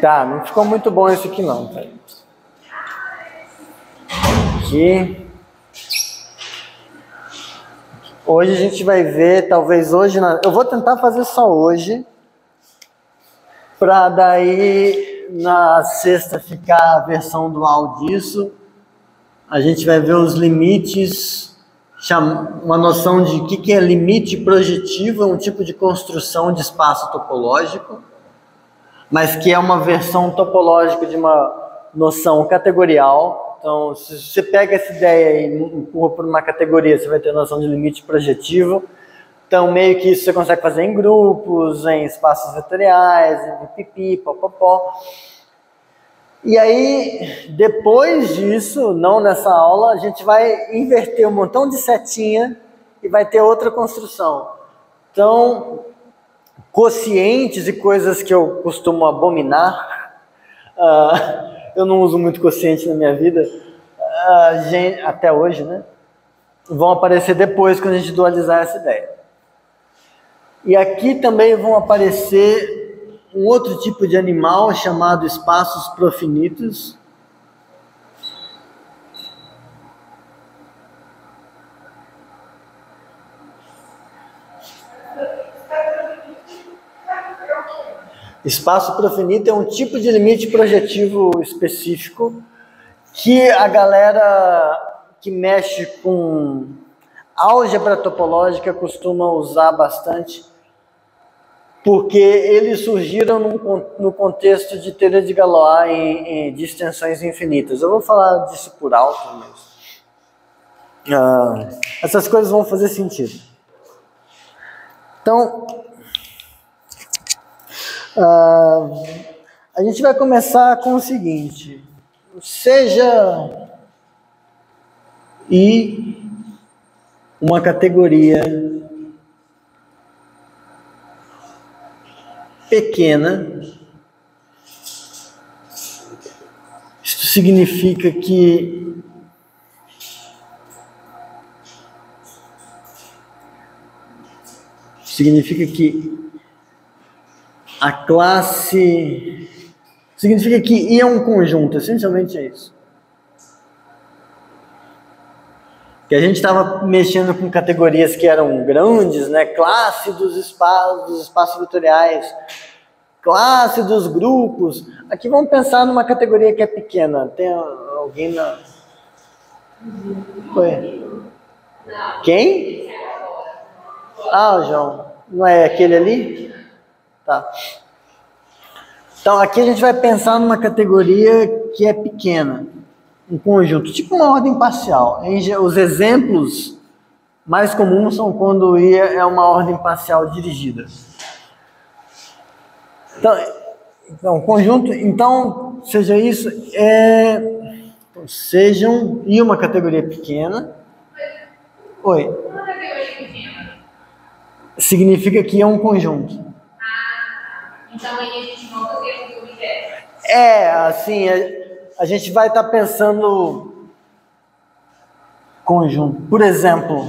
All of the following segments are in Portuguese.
Tá, não ficou muito bom isso aqui não, tá? Aqui. Hoje a gente vai ver, talvez hoje, eu vou tentar fazer só hoje, para daí na sexta ficar a versão dual disso. A gente vai ver os limites, uma noção de o que é limite projetivo, é um tipo de construção de espaço topológico, mas que é uma versão topológica de uma noção categorial. Então, se você pega essa ideia e empurra por uma categoria, você vai ter a noção de limite projetivo. Então, meio que isso você consegue fazer em grupos, em espaços vetoriais, em pipi, popopó. E aí, depois disso, não nessa aula, a gente vai inverter um montão de setinha e vai ter outra construção. Então, quocientes e coisas que eu costumo abominar, eu não uso muito quociente na minha vida, até hoje, né? Vão aparecer depois quando a gente dualizar essa ideia. E aqui também vão aparecer um outro tipo de animal chamado espaços profinitos. Espaço profinito é um tipo de limite projetivo específico que a galera que mexe com álgebra topológica costuma usar bastante, porque eles surgiram no contexto de teoria de Galois de extensões infinitas. Eu vou falar disso por alto, mas essas coisas vão fazer sentido. Então, a gente vai começar com o seguinte: seja I uma categoria pequena, isso significa que a classe significa que I é um conjunto, essencialmente é isso. Que a gente estava mexendo com categorias que eram grandes, né? Classe dos espaços vetoriais, classe dos grupos. Aqui vamos pensar numa categoria que é pequena. Tem alguém na... Foi? Quem? O João. Não é aquele ali? Tá. Então, aqui a gente vai pensar numa categoria que é pequena. Um conjunto, tipo uma ordem parcial. Os exemplos mais comuns são quando I é uma ordem parcial dirigida. Então conjunto, então, seja isso, sejam I uma categoria pequena. Oi. Uma categoria pequena significa que é um conjunto. Então aí a gente não consegue o que assim, a gente vai estar pensando conjunto. Por exemplo,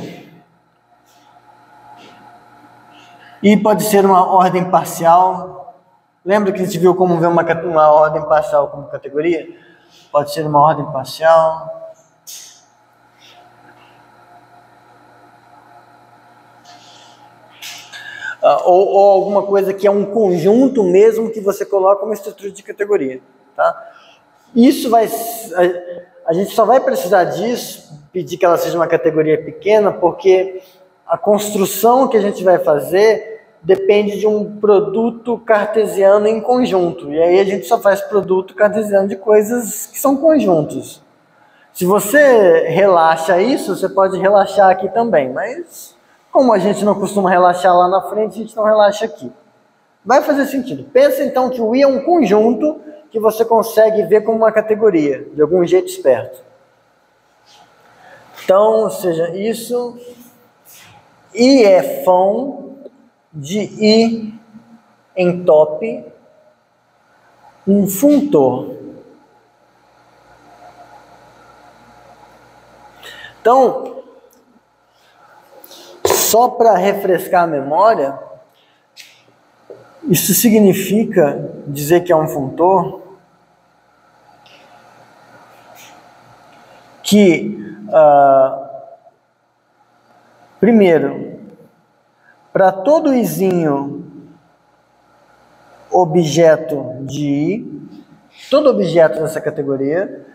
I pode ser uma ordem parcial. Lembra que a gente viu como ver uma ordem parcial como categoria? Pode ser uma ordem parcial. Ou alguma coisa que é um conjunto mesmo que você coloca uma estrutura de categoria, tá? Isso a gente só vai precisar disso, pedir que ela seja uma categoria pequena, porque a construção que a gente vai fazer depende de um produto cartesiano em conjunto, e aí a gente só faz produto cartesiano de coisas que são conjuntos. Se você relaxa isso, você pode relaxar aqui também, mas como a gente não costuma relaxar lá na frente, a gente não relaxa aqui. Vai fazer sentido. Pensa então que o I é um conjunto que você consegue ver como uma categoria, de algum jeito esperto. Então, seja isso, I é fão de I em top, um funtor. Então, só para refrescar a memória, isso significa dizer que é um funtor que, primeiro, para todo izinho objeto de I, todo objeto dessa categoria,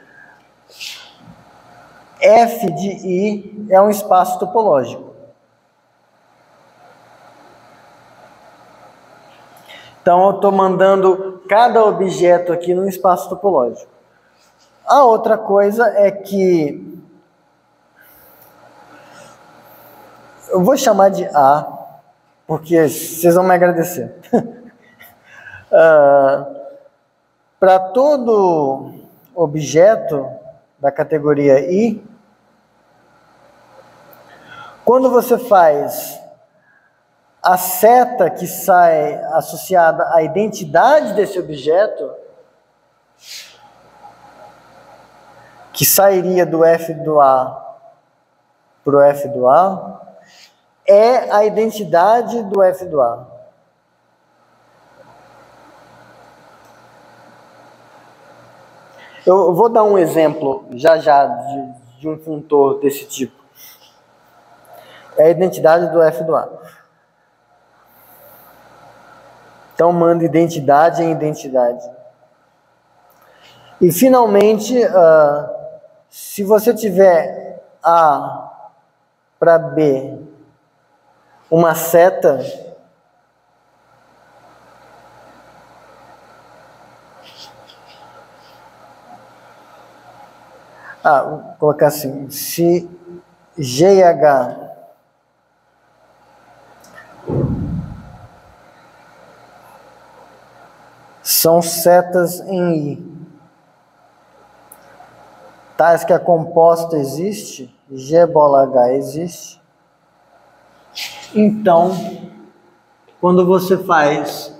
F de I é um espaço topológico. Então, eu estou mandando cada objeto aqui num espaço topológico. A outra coisa é que eu vou chamar de A, porque vocês vão me agradecer. Para todo objeto da categoria I, quando você faz a seta que sai associada à identidade desse objeto, que sairia do F do A para o F do A, é a identidade do F do A. Eu vou dar um exemplo já de um funtor desse tipo. É a identidade do F do A. Então, manda identidade em identidade. E, finalmente, se você tiver A para B, uma seta, vou colocar assim, se G e H são setas em I, tais que a composta existe, G bola H existe, então, quando você faz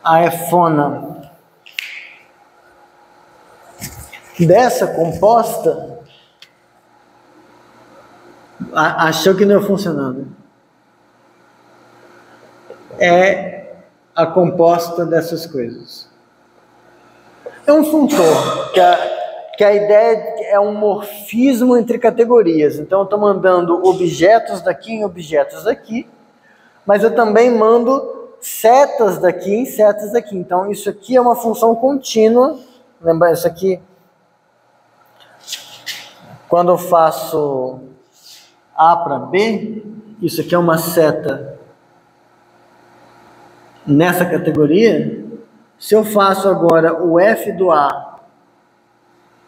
a efona dessa composta, achou que não ia funcionando. É a composta dessas coisas. É um funtor, que a ideia é um morfismo entre categorias. Então, eu estou mandando objetos daqui em objetos daqui, mas eu também mando setas daqui em setas daqui. Então, isso aqui é uma função contínua. Lembra, isso aqui, quando eu faço A para B, isso aqui é uma seta nessa categoria. Se eu faço agora o F do A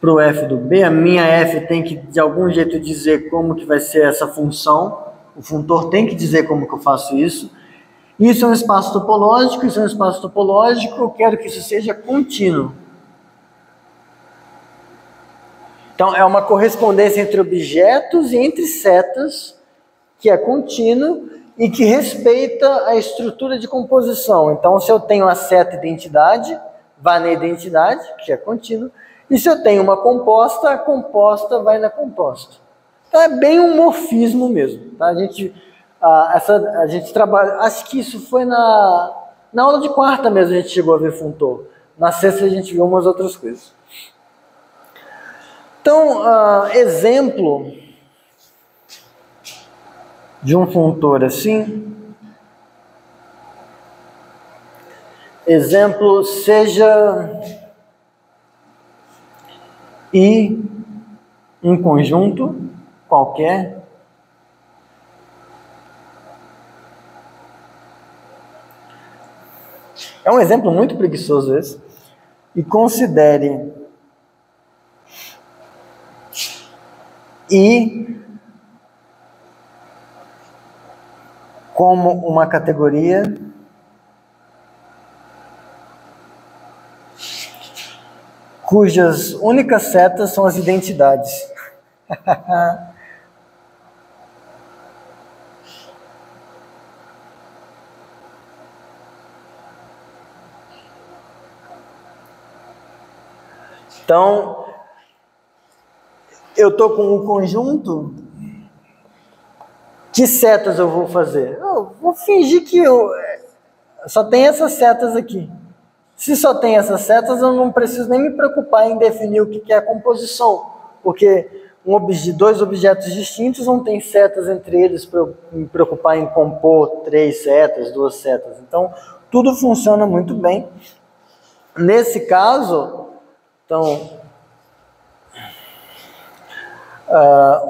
para o F do B, a minha F tem que, de algum jeito, dizer como que vai ser essa função. O funtor tem que dizer como que eu faço isso. Isso é um espaço topológico, isso é um espaço topológico, eu quero que isso seja contínuo. Então, é uma correspondência entre objetos e entre setas, que é contínuo e que respeita a estrutura de composição. Então, se eu tenho a seta identidade, vai na identidade, que é contínuo, e se eu tenho uma composta, a composta vai na composta. Então, é bem um morfismo mesmo. Tá? A gente trabalha, acho que isso foi na aula de quarta mesmo a gente chegou a ver funtor. Na sexta a gente viu umas outras coisas. Então, exemplo de um funtor assim, exemplo seja I um conjunto qualquer é um exemplo muito preguiçoso esse, e considere I como uma categoria cujas únicas setas são as identidades. Então, eu estou com um conjunto, que setas eu vou fazer? Eu vou fingir que só tem essas setas aqui. Se só tem essas setas, eu não preciso nem me preocupar em definir o que é a composição, porque dois objetos distintos não tem setas entre eles para eu me preocupar em compor 3 setas, 2 setas. Então, tudo funciona muito bem. Nesse caso, então,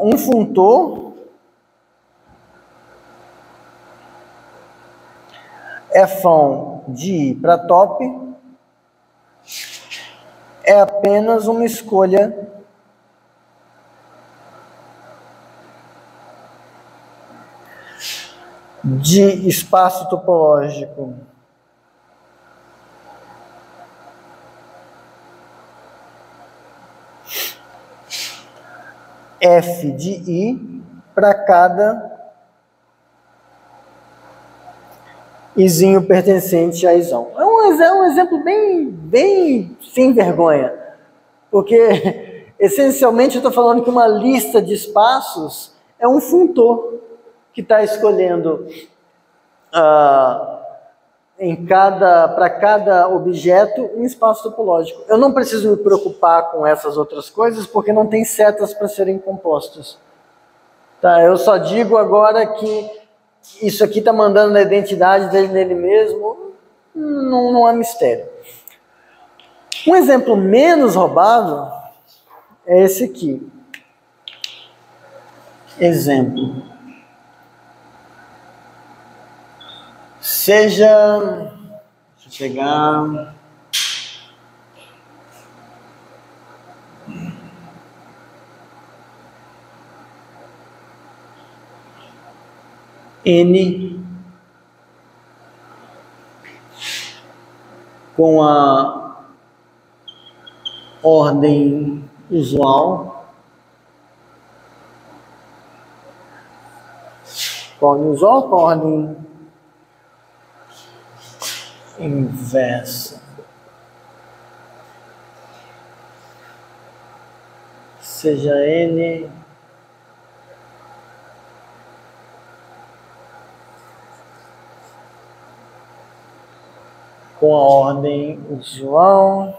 um funtor Fão de I para top é apenas uma escolha de espaço topológico F de I para cada Izinho pertencente a Izão. É um exemplo bem sem vergonha, porque essencialmente eu estou falando que uma lista de espaços é um funtor que está escolhendo para cada objeto um espaço topológico. Eu não preciso me preocupar com essas outras coisas porque não tem setas para serem compostas. Tá? Eu só digo agora que isso aqui está mandando a identidade dele nele mesmo, não há mistério. Um exemplo menos roubado é esse aqui. Exemplo. Deixa eu pegar. N com a ordem usual. Com a ordem usual, com a ordem inversa. Seja N com a ordem usual.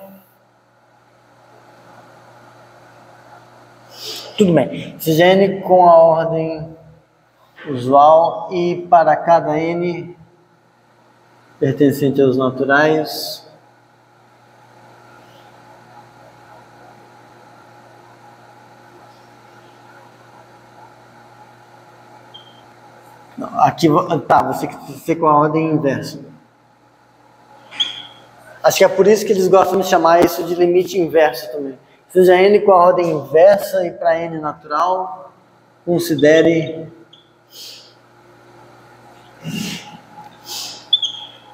Tudo bem. Seja N com a ordem usual e para cada N pertencente aos naturais, não, aqui tá, você com a ordem inversa. Acho que é por isso que eles gostam de chamar isso de limite inverso também. Seja N com a ordem inversa e para N natural, considere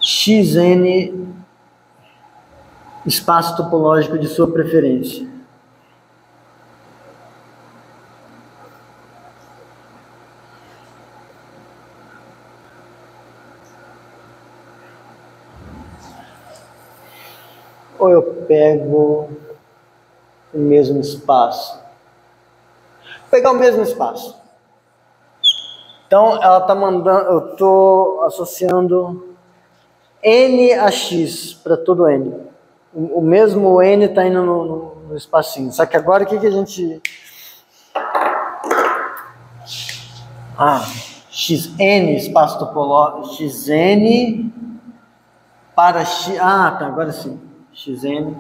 Xn espaço topológico de sua preferência. Ou eu pego o mesmo espaço. Vou pegar o mesmo espaço. Então, ela está mandando, eu estou associando N a X para todo N. O mesmo N está indo no espacinho. Só que agora o que a gente... Xn, espaço topológico, Xn para X... tá, agora sim. Xn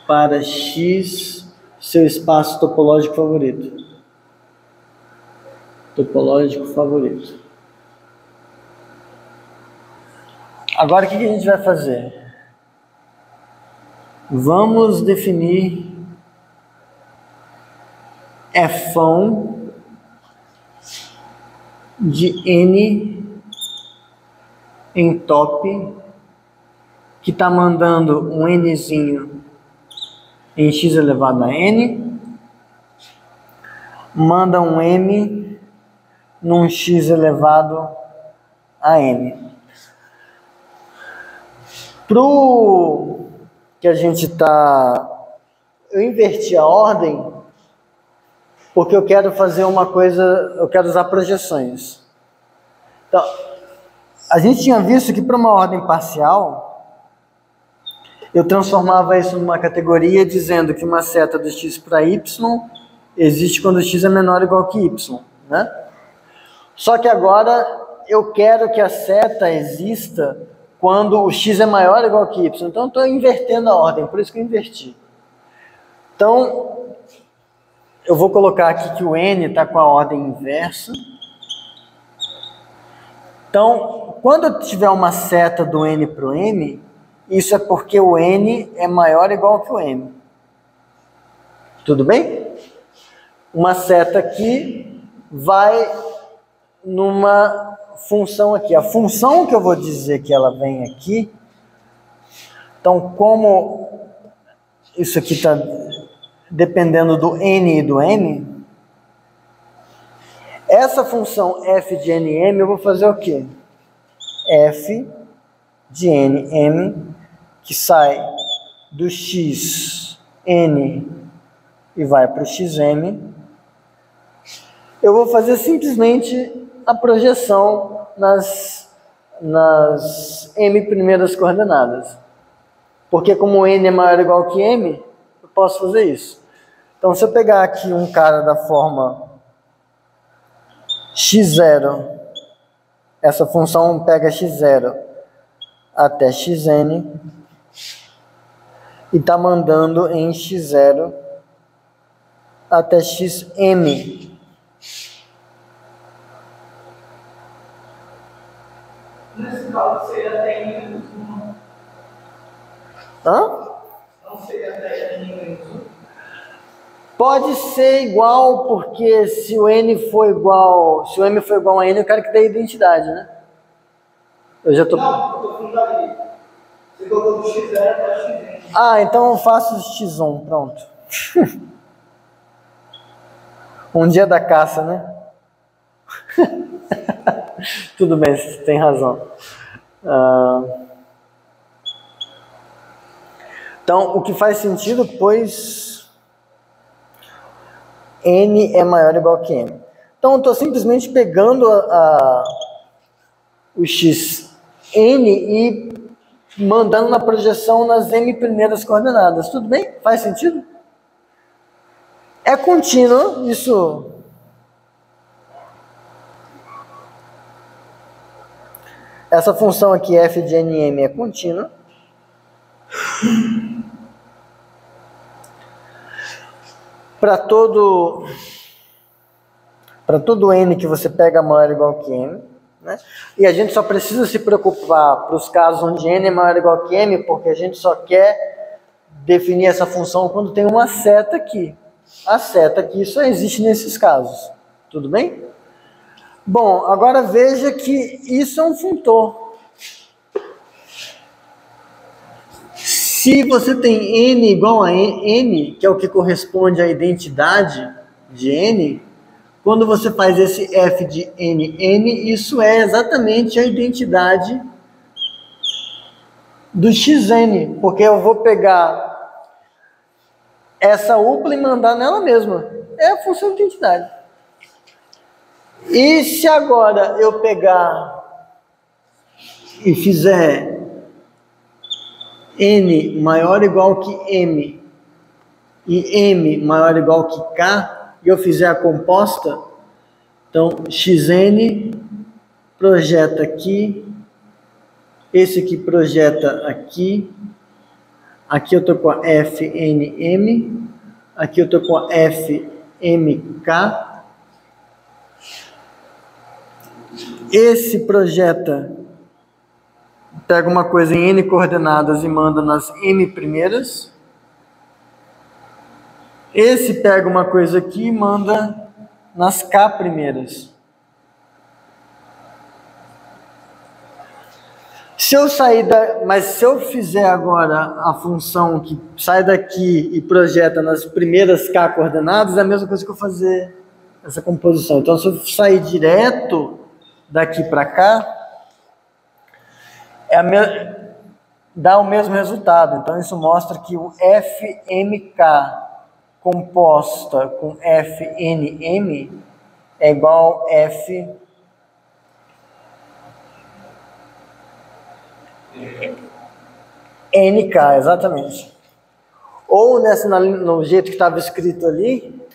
para X, seu espaço topológico favorito. Topológico favorito. Agora o que a gente vai fazer? Vamos definir Fão de N em top, que está mandando um Nzinho em X elevado a N, manda um M num X elevado a N. Pro que a gente tá... Eu inverti a ordem porque eu quero fazer uma coisa, eu quero usar projeções. Então, a gente tinha visto que para uma ordem parcial, eu transformava isso numa categoria dizendo que uma seta do x para y existe quando x é menor ou igual que y, né? Só que agora eu quero que a seta exista quando o x é maior ou igual que y. Então eu estou invertendo a ordem, por isso que eu inverti. Então, eu vou colocar aqui que o n está com a ordem inversa. Então, quando eu tiver uma seta do n para o m, isso é porque o n é maior ou igual que o m. Tudo bem? Uma seta aqui vai numa função aqui. A função que eu vou dizer que ela vem aqui, então como isso aqui está dependendo do n e do m, essa função f de nm eu vou fazer o quê? F de nm, que sai do x n e vai para o xm, eu vou fazer simplesmente a projeção nas m primeiras coordenadas. Porque como n é maior ou igual que m, eu posso fazer isso. Então, se eu pegar aqui um cara da forma x0, essa função pega x0 até xn e está mandando em x0 até xm. Nesse caso, seria até n-1. Não seria até n-1. Pode ser igual, porque se o n for igual, se o m for igual a n, eu quero que dê identidade, né? Eu já tô... Não, eu tô falando ali. Você colocou do x0 até x. Ah, então eu faço x1, pronto. Um dia da caça, né? Tudo bem, você tem razão. Então, o que faz sentido, pois n é maior ou igual que m. Então, eu estou simplesmente pegando o xn e mandando na projeção nas m primeiras coordenadas. Tudo bem? Faz sentido? É contínuo, isso... Essa função aqui, f de nm, é contínua. Para todo n que você pega maior ou igual que m, né? E a gente só precisa se preocupar para os casos onde n é maior ou igual que m, porque a gente só quer definir essa função quando tem uma seta aqui. A seta aqui só existe nesses casos. Tudo bem? Bom, agora veja que isso é um funtor. Se você tem n igual a n, que é o que corresponde à identidade de n, quando você faz esse f de n, isso é exatamente a identidade do xn, porque eu vou pegar essa upla e mandar nela mesma. É a função de identidade. E se agora eu pegar e fizer n maior ou igual que m e m maior ou igual que k, e eu fizer a composta, então xn projeta aqui, esse aqui projeta aqui, aqui eu estou com a fnm, aqui eu estou com a fmk, esse projeta, pega uma coisa em n coordenadas e manda nas m primeiras. Esse pega uma coisa aqui e manda nas k primeiras. Se eu sair mas se eu fizer agora a função que sai daqui e projeta nas primeiras k coordenadas, é a mesma coisa que eu fazer essa composição. Então, se eu sair direto daqui para cá, dá o mesmo resultado. Então, isso mostra que o FMK composta com FNM é igual F NK, exatamente. Ou no jeito que estava escrito ali,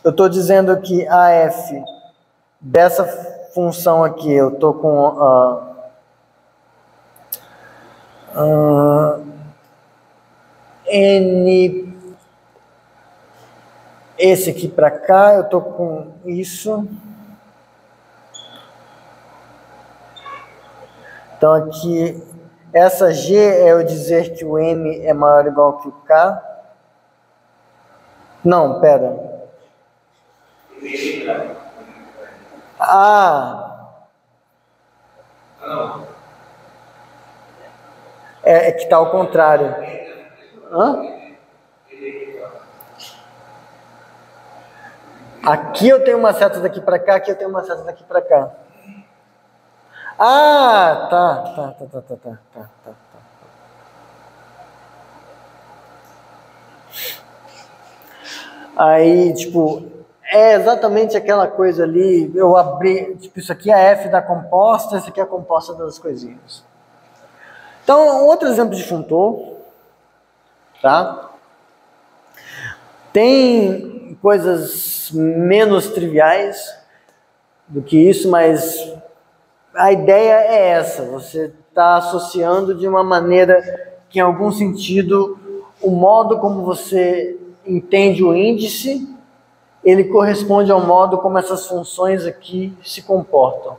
eu estou dizendo que a F dessa função aqui, eu estou com N, esse aqui para cá, eu estou com isso. Então aqui, essa G é eu dizer que o M é maior ou igual que o K. Não, pera. É que está ao contrário. Aqui eu tenho uma seta daqui para cá, aqui eu tenho uma seta daqui para cá. Tá. Aí, tipo, é exatamente aquela coisa ali, eu abri, tipo, isso aqui é a F da composta, isso aqui é a composta das coisinhas. Então, outro exemplo de funtor, tá? Tem coisas menos triviais do que isso, mas a ideia é essa, você está associando de uma maneira que, em algum sentido, o modo como você entende o índice, ele corresponde ao modo como essas funções aqui se comportam,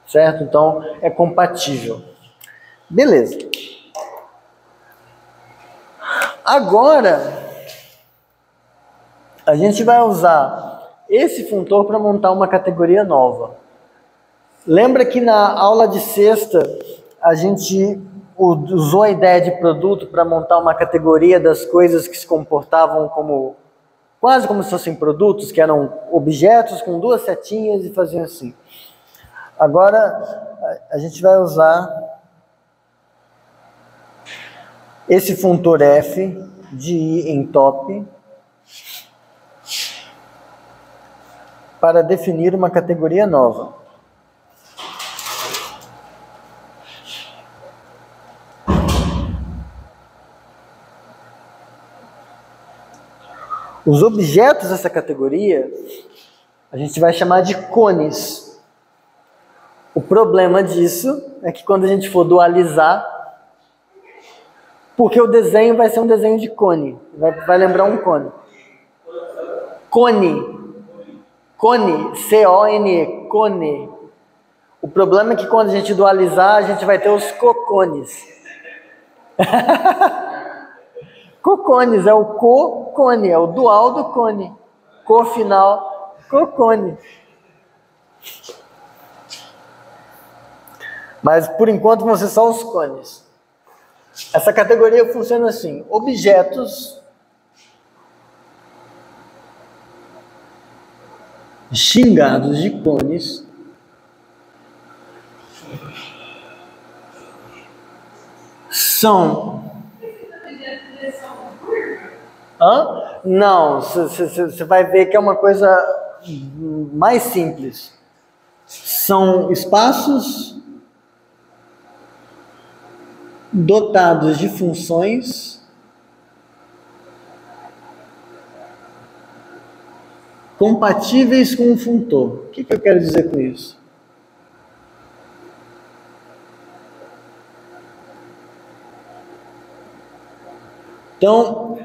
certo? Então, é compatível. Beleza. Agora, a gente vai usar esse funtor para montar uma categoria nova. Lembra que na aula de sexta, a gente usou a ideia de produto para montar uma categoria das coisas que se comportavam como, quase como se fossem produtos, que eram objetos com duas setinhas e faziam assim. Agora, a gente vai usar esse funtor F de I em top para definir uma categoria nova. Os objetos dessa categoria a gente vai chamar de cones. O problema disso é que quando a gente for dualizar, porque o desenho vai ser um desenho de cone, vai lembrar um cone. Cone, C-O-N-E, cone. O problema é que quando a gente dualizar, a gente vai ter os cocones. Cocones, é o co-cone, é o dual do cone. Co-final, cocone. Mas, por enquanto, vão ser só os cones. Essa categoria funciona assim: objetos xingados de cones são... Não, você vai ver que é uma coisa mais simples. São espaços dotados de funções compatíveis com o funtor. O que eu quero dizer com isso? Então,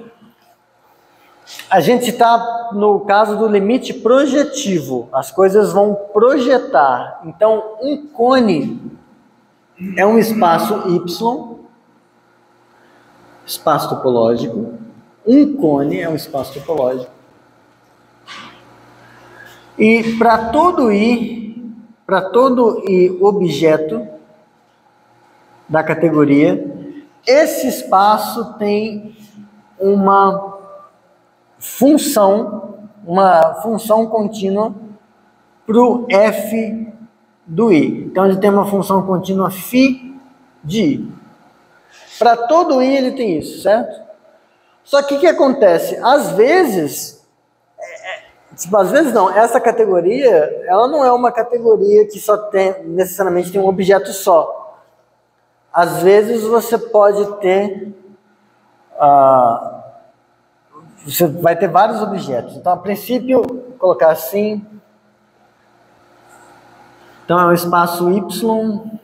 a gente está no caso do limite projetivo. As coisas vão projetar. Então, um cone é um espaço Y, espaço topológico. Um cone é um espaço topológico. E para todo I objeto da categoria, esse espaço tem uma função contínua para o F do I. Então, ele tem uma função contínua φ de I. Para todo I ele tem isso, certo? Só que o que acontece? Às vezes, às vezes não, essa categoria, ela não é uma categoria que só tem, necessariamente tem um objeto só. Às vezes você pode ter, você vai ter vários objetos. Então, a princípio, vou colocar assim. Então, é um espaço Y,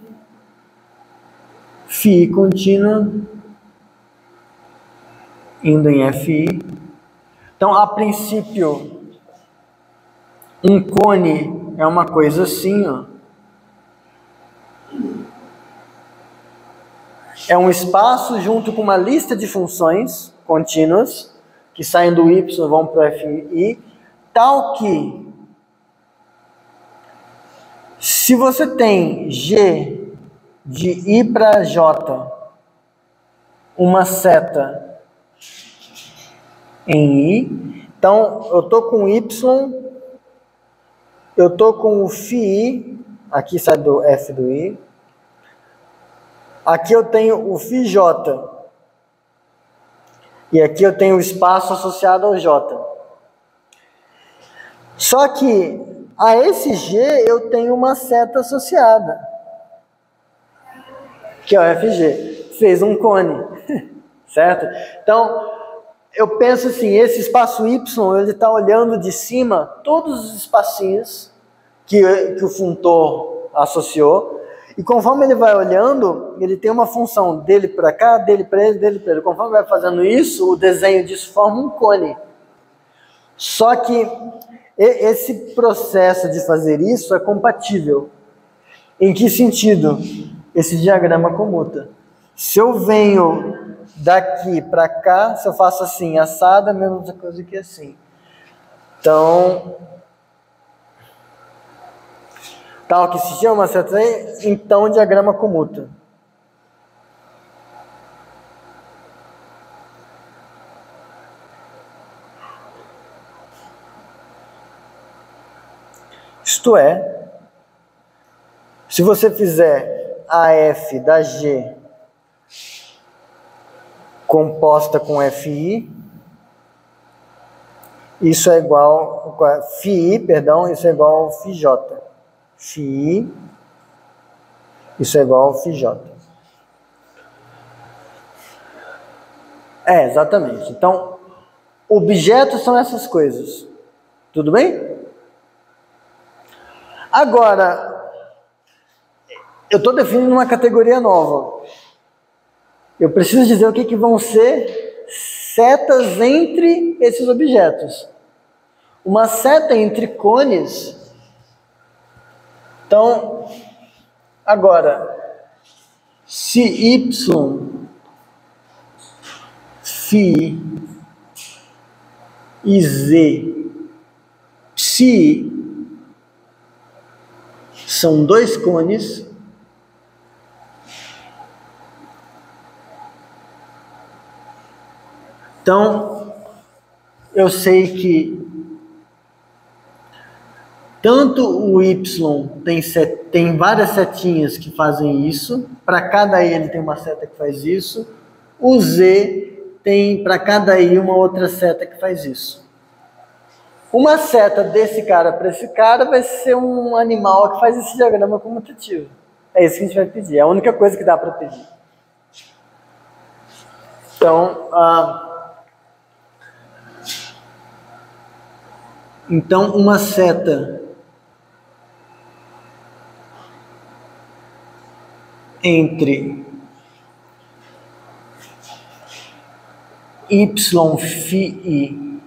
φ contínua, indo em FI. Então, a princípio, um cone é uma coisa assim, ó. É um espaço junto com uma lista de funções contínuas que saem do Y e vão para o FI, tal que se você tem G de I para J, uma seta em I, então eu estou com Y, eu estou com o φi, aqui sai do F do I, aqui eu tenho o φj, e aqui eu tenho o espaço associado ao J. Só que a esse G eu tenho uma seta associada, que é o FG, fez um cone, certo? Então, eu penso assim, esse espaço Y, ele está olhando de cima todos os espacinhos que o funtor associou, e conforme ele vai olhando, ele tem uma função dele para cá, dele para ele, dele para ele. Conforme vai fazendo isso, o desenho disso forma um cone. Só que esse processo de fazer isso é compatível. Em que sentido? Esse diagrama comuta. Se eu venho daqui para cá, se eu faço assim, assado, é a mesma coisa que assim. Então, tal que se chama certo, então o diagrama comuta. Isto é, se você fizer a F da G composta com FI, isso é igual, φi, perdão, isso é igual ao φj. Φi, isso é igual ao φj. Exatamente. Então, objetos são essas coisas. Tudo bem? Agora, eu estou definindo uma categoria nova. Eu preciso dizer o que vão ser setas entre esses objetos. Uma seta entre cones. Então, agora, se Y, φ e Z, psi, são dois cones, então eu sei que tanto o Y tem várias setinhas que fazem isso, para cada I ele tem uma seta que faz isso, o Z tem para cada I uma outra seta que faz isso. Uma seta desse cara para esse cara vai ser um animal que faz esse diagrama comutativo. É isso que a gente vai pedir, é a única coisa que dá para pedir. Então, uma seta entre Y, φi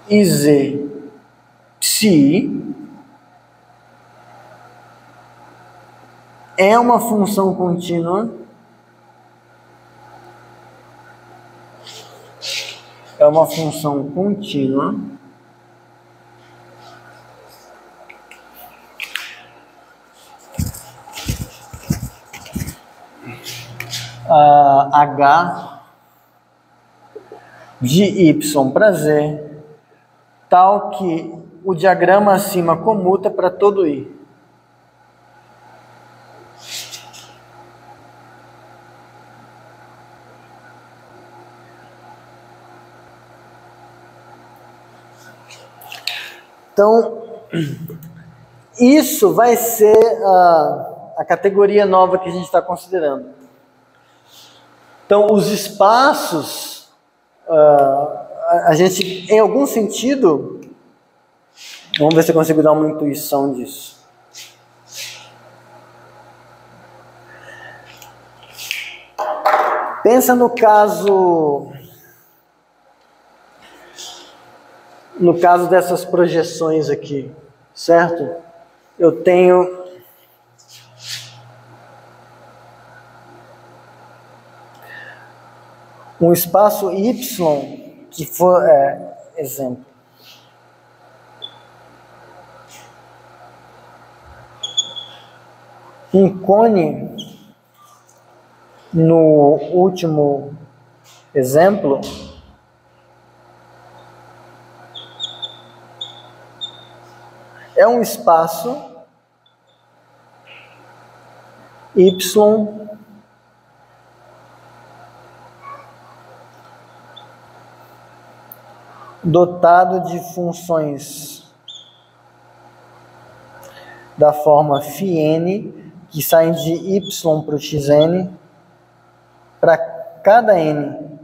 e Z, psi, é uma função contínua, H de Y para Z, tal que o diagrama acima comuta para todo I. Então, isso vai ser a categoria nova que a gente está considerando. Então, os espaços, a gente, em algum sentido, vamos ver se eu consigo dar uma intuição disso. Pensa no caso dessas projeções aqui, certo? Eu tenho um espaço Y que for, exemplo. Um cone no último exemplo é um espaço Y dotado de funções da forma φn, que saem de y para o xn, para cada n.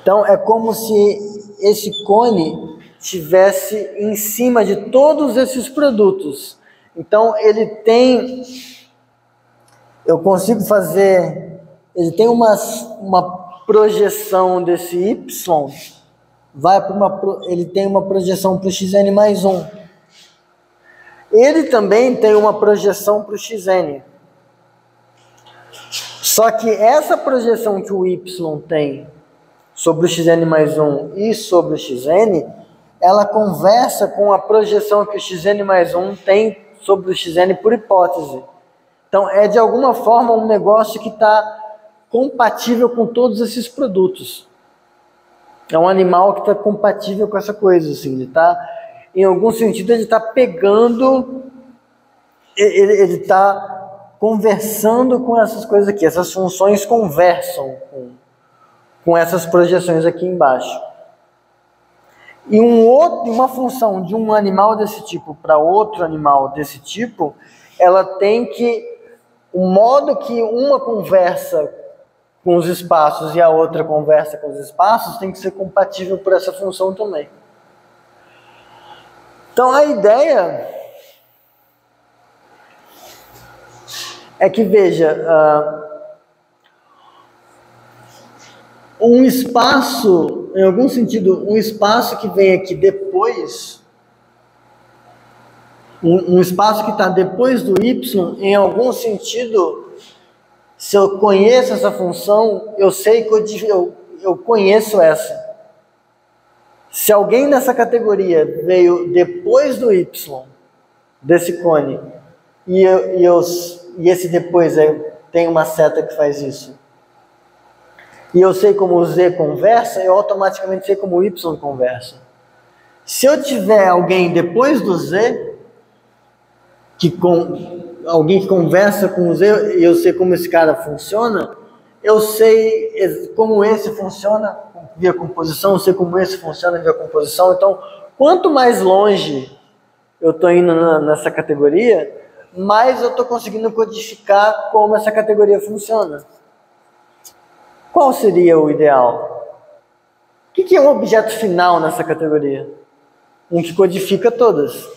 Então, é como se esse cone estivesse em cima de todos esses produtos. Então, ele tem... Eu consigo fazer... Ele tem uma projeção desse y, ele tem uma projeção para o xn mais 1. Ele também tem uma projeção para o xn. Só que essa projeção que o y tem sobre o xn mais 1 e sobre o xn, ela conversa com a projeção que o xn mais 1 tem sobre o xn por hipótese. Então, é de alguma forma um negócio que está compatível com todos esses produtos. É um animal que está compatível com essa coisa, assim, ele está, em algum sentido, ele está pegando, ele está conversando com essas coisas aqui, essas funções conversam com essas projeções aqui embaixo. E uma função de um animal desse tipo para outro animal desse tipo, ela tem que, o modo que uma conversa com os espaços e a outra conversa com os espaços tem que ser compatível por essa função também. Então a ideia é que, veja, um espaço, em algum sentido, um espaço que vem aqui depois, um espaço que está depois do y, em algum sentido, se eu conheço essa função, eu sei que eu conheço essa. Se alguém nessa categoria veio depois do y, desse cone, e esse depois tem uma seta que faz isso, e eu sei como o z conversa, eu automaticamente sei como o y conversa. Se eu tiver alguém depois do z, alguém que conversa com o z, e eu sei como esse cara funciona, eu sei como esse funciona via composição, eu sei como esse funciona via composição. Então, quanto mais longe eu estou indo nessa categoria, mais eu estou conseguindo codificar como essa categoria funciona. Qual seria o ideal? O que é um objeto final nessa categoria? Um que codifica todas.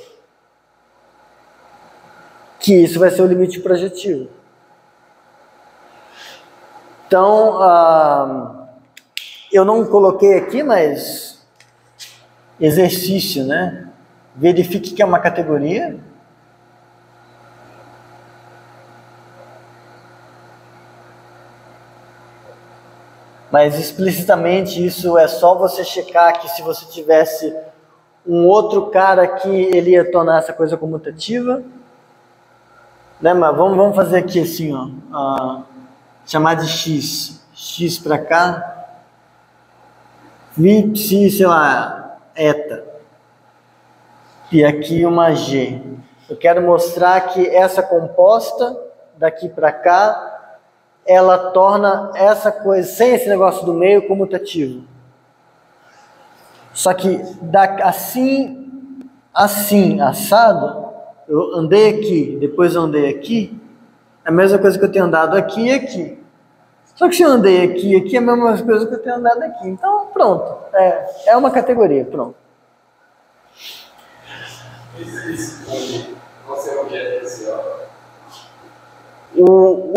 Que isso vai ser o limite projetivo. Então, eu não coloquei aqui, mas exercício, né? Verifique que é uma categoria. Mas explicitamente isso é só você checar que se você tivesse um outro cara aqui, ele ia tornar essa coisa comutativa. Né, mas vamos fazer aqui assim, ó, chamar de x para cá, psi, sei lá, eta, e aqui uma g. Eu quero mostrar que essa composta, daqui para cá, ela torna essa coisa, sem esse negócio do meio, comutativo. Só que assim, assado, eu andei aqui, depois eu andei aqui, é a mesma coisa que eu tenho andado aqui e aqui. Só que se eu andei aqui e aqui, é a mesma coisa que eu tenho andado aqui. Então, pronto. É uma categoria, pronto.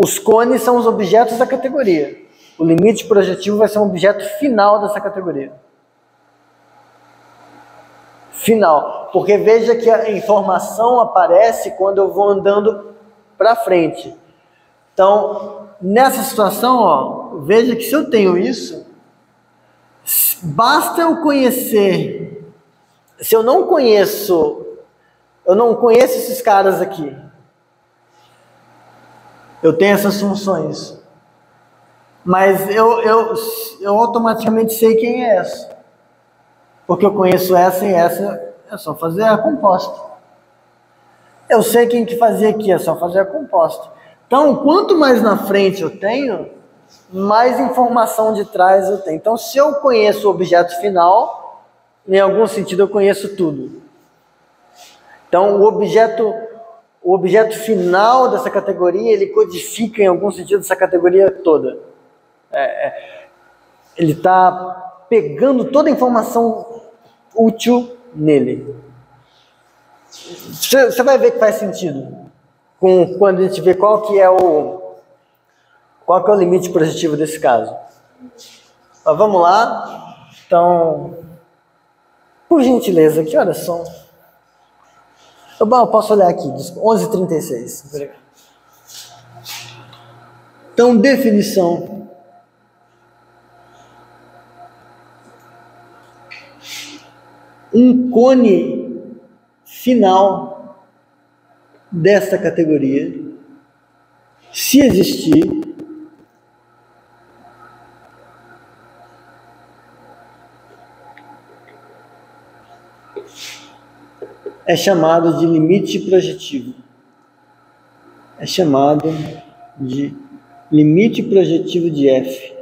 Os cones são os objetos da categoria. O limite projetivo vai ser um objeto final dessa categoria. Final. Porque veja que a informação aparece quando eu vou andando para frente. Então, nessa situação, ó, veja que se eu tenho isso, basta eu conhecer. Se eu não conheço esses caras aqui. Eu tenho essas funções. Mas eu automaticamente sei quem é essa. Porque eu conheço essa e essa, é só fazer a composta. Eu sei quem que fazia aqui, é só fazer a composta. Então, quanto mais na frente eu tenho, mais informação de trás eu tenho. Então, se eu conheço o objeto final, em algum sentido eu conheço tudo. Então, o objeto final dessa categoria, ele codifica em algum sentido essa categoria toda. Ele está pegando toda a informação útil nele. Você vai ver que faz sentido quando a gente vê qual que é o limite projetivo desse caso. Mas vamos lá. Então, por gentileza, que horas são? Eu posso olhar aqui, 11h36. Então, definição. Um cone final desta categoria, se existir, é chamado de limite projetivo. É chamado de limite projetivo de F.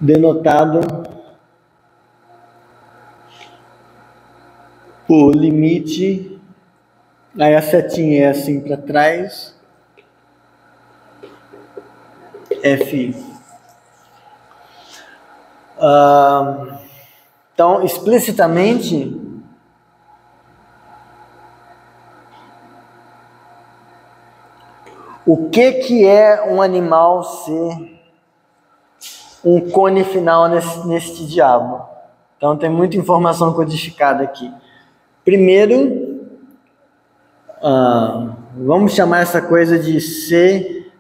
Denotado por limite, aí a setinha é assim para trás, F. Então, explicitamente, o que é um animal ser um cone final neste diabo? Então, tem muita informação codificada aqui. Primeiro, vamos chamar essa coisa de C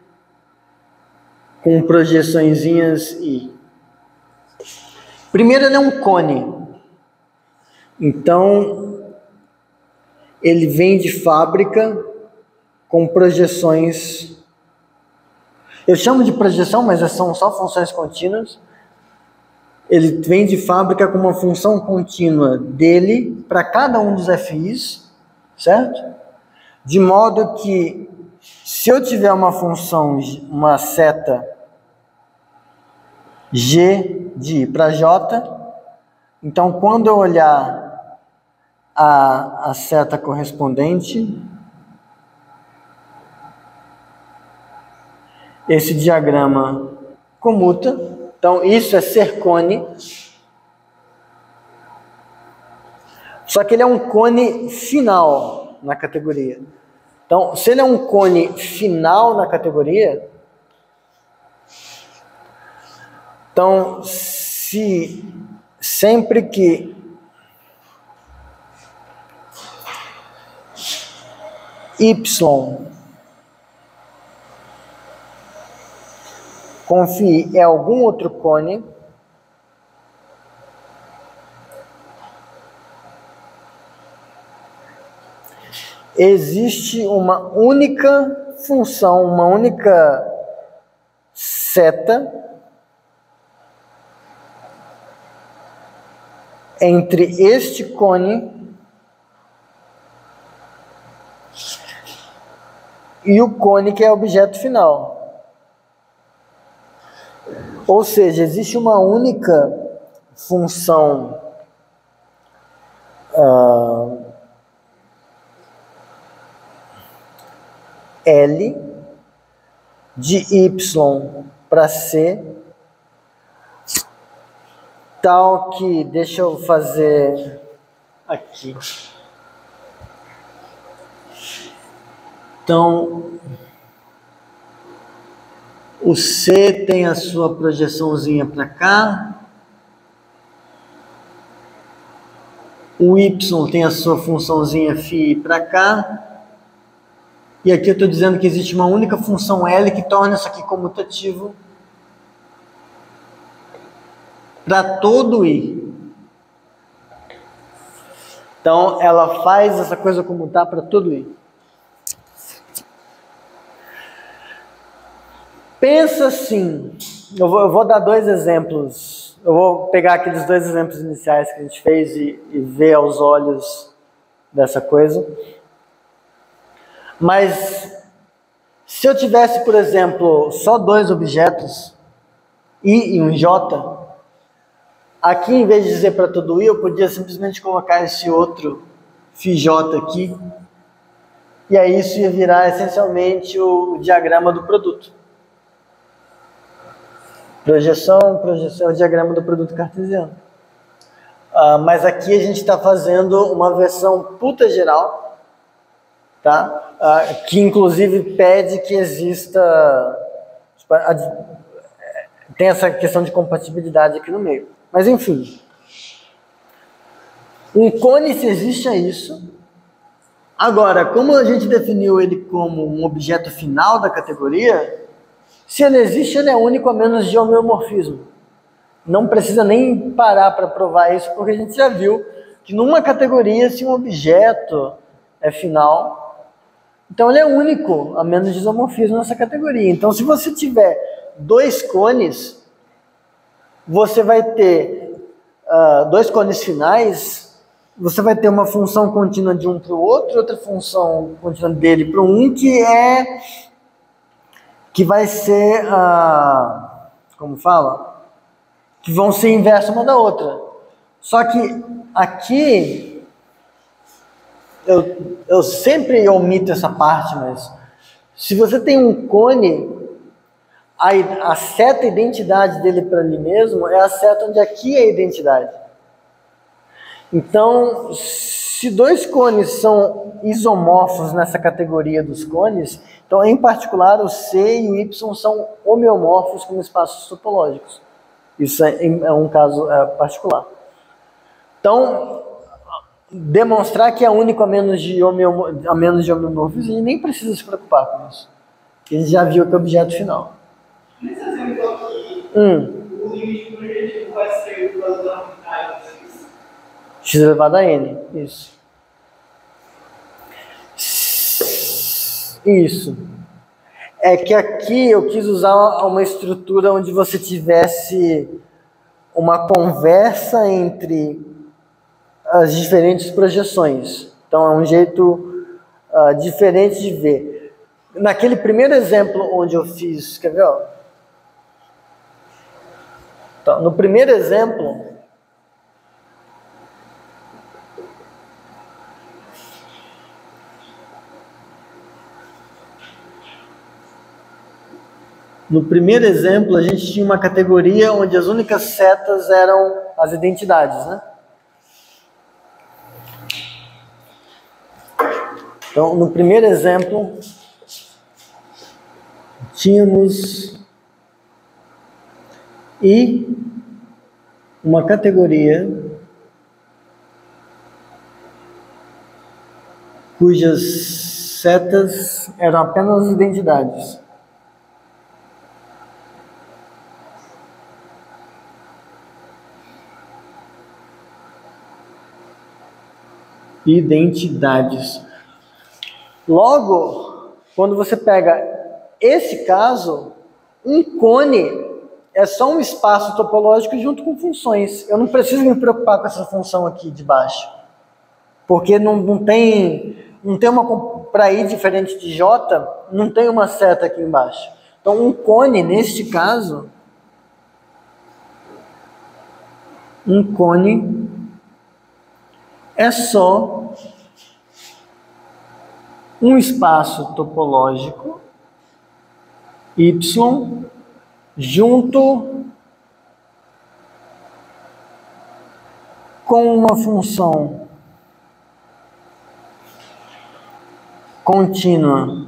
com projeçõezinhas I. Primeiro, ele é um cone. Então, ele vem de fábrica com projeções. Eu chamo de projeção, mas são só funções contínuas. Ele vem de fábrica com uma função contínua dele para cada um dos FIs, certo? De modo que, se eu tiver uma função, uma seta G de I para J, então quando eu olhar a seta correspondente, esse diagrama comuta. Então, isso é ser cone. Só que ele é um cone final na categoria. Então, se ele é um cone final na categoria, então, sempre que Y confie em algum outro cone, existe uma única função, uma única seta entre este cone e o cone que é objeto final. Ou seja, existe uma única função L de Y para C, tal que, deixa eu fazer aqui. Então, o C tem a sua projeçãozinha para cá, o Y tem a sua funçãozinha φ para cá, e aqui eu estou dizendo que existe uma única função L que torna isso aqui comutativo para todo I. Então, ela faz essa coisa comutar para todo I. Pensa assim, eu vou dar dois exemplos, eu vou pegar aqueles dois exemplos iniciais que a gente fez e ver aos olhos dessa coisa. Mas, se eu tivesse, por exemplo, só dois objetos, I e um J, aqui em vez de dizer para todo I, eu podia simplesmente colocar esse outro φJ aqui, e aí isso ia virar essencialmente o diagrama do produto. Projeção, projeção é o diagrama do produto cartesiano. Mas aqui a gente está fazendo uma versão puta geral, tá? Que inclusive pede que exista, tem essa questão de compatibilidade aqui no meio. Mas enfim, um cone, se existe, é isso. Agora, como a gente definiu ele como um objeto final da categoria, se ele existe, ele é único a menos de homeomorfismo. Não precisa nem parar para provar isso, porque a gente já viu que numa categoria, se um objeto é final, então ele é único a menos de isomorfismo nessa categoria. Então, se você tiver dois cones, você vai ter dois cones finais, você vai ter uma função contínua de um para o outro, outra função contínua dele para um, que vai ser, como fala? Que vão ser inverso uma da outra. Só que aqui, eu sempre omito essa parte, mas se você tem um cone, a seta identidade dele para ele mesmo é a seta onde aqui é a identidade. Então, se dois cones são isomorfos nessa categoria dos cones, então, em particular, o C e o Y são homeomorfos como espaços topológicos. Isso é um caso particular. Então, demonstrar que é único a menos de homeomorfismo, a gente nem precisa se preocupar com isso. A gente já viu que é o objeto final. Nesse exemplo aqui, o limite projetivo vai ser o valor da unidade. X elevado a N, isso. Isso. É que aqui eu quis usar uma estrutura onde você tivesse uma conversa entre as diferentes projeções. Então é um jeito diferente de ver. Naquele primeiro exemplo onde eu fiz, quer ver? Ó? Então, no primeiro exemplo, a gente tinha uma categoria onde as únicas setas eram as identidades, né? Então, no primeiro exemplo, tínhamos I, uma categoria cujas setas eram apenas identidades. Identidades. Logo, quando você pega esse caso, um cone é só um espaço topológico junto com funções. Eu não preciso me preocupar com essa função aqui de baixo, porque não tem uma, para I diferente de J, não tem uma seta aqui embaixo. Então, um cone, neste caso, Um cone é só um espaço topológico y junto com uma função contínua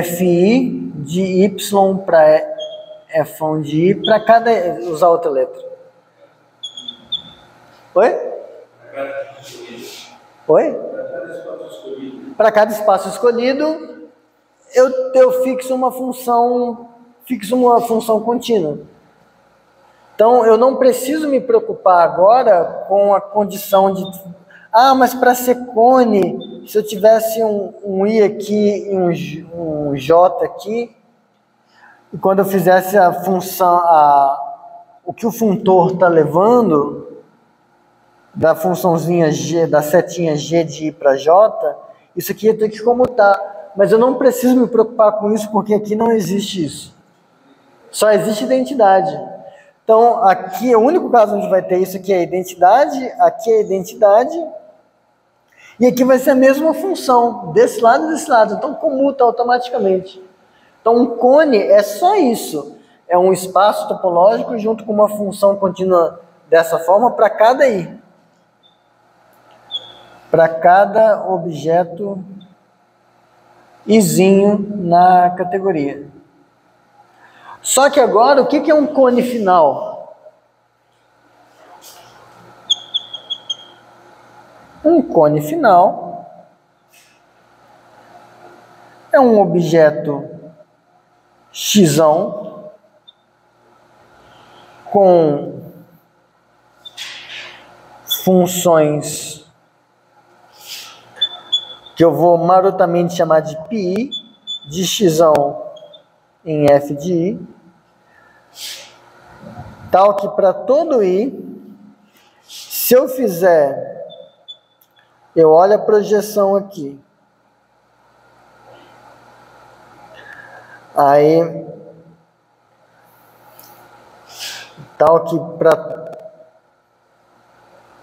fi de y para f1 de i para cada... usar outra letra. Oi? Oi? Para cada espaço escolhido, eu fixo uma função contínua. Então, eu não preciso me preocupar agora com a condição de... mas para ser cone, se eu tivesse um i aqui e um j aqui, e quando eu fizesse a função, o que o funtor está levando, da funçãozinha g, da setinha g de i para j, isso aqui ia ter que comutar. Mas eu não preciso me preocupar com isso, porque aqui não existe isso. Só existe identidade. Então, aqui, o único caso onde vai ter isso aqui é a identidade, aqui é a identidade, e aqui vai ser a mesma função, desse lado e desse lado. Então, comuta automaticamente. Então, um cone é só isso. É um espaço topológico junto com uma função contínua dessa forma para cada i. Para cada objeto izinho na categoria. Só que agora, o que é um cone final? Um cone final é um objeto x com funções que eu vou marotamente chamar de πi, de x em f de i, tal que para todo i, se eu fizer, eu olho a projeção aqui, aí, tal que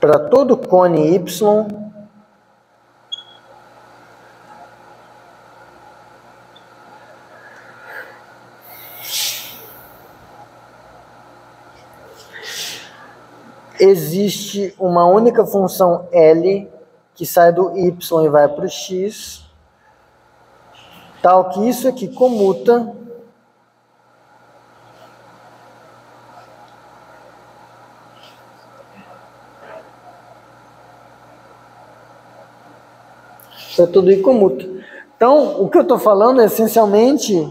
para todo cone y, existe uma única função L que sai do y e vai para o x, tal que isso aqui comuta para tudo i comuta. Então, o que eu estou falando essencialmente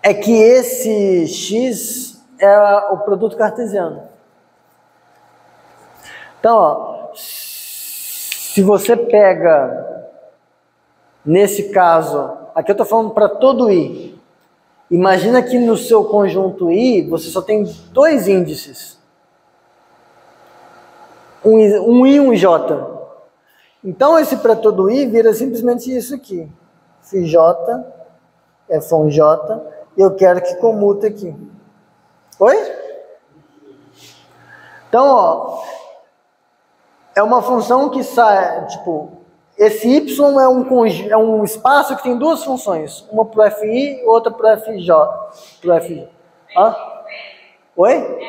é que esse x é o produto cartesiano. Então, ó, se você pega, nesse caso, aqui eu estou falando para todo i. Imagina que no seu conjunto i, você só tem dois índices. Um i e um j. Então, esse para todo i vira simplesmente isso aqui. Φj, f1j, e eu quero que comute aqui. Oi? Então, ó, é uma função que sai, tipo, esse y é um espaço que tem duas funções, uma para o fi e outra para o fj. Pro fi. Oi?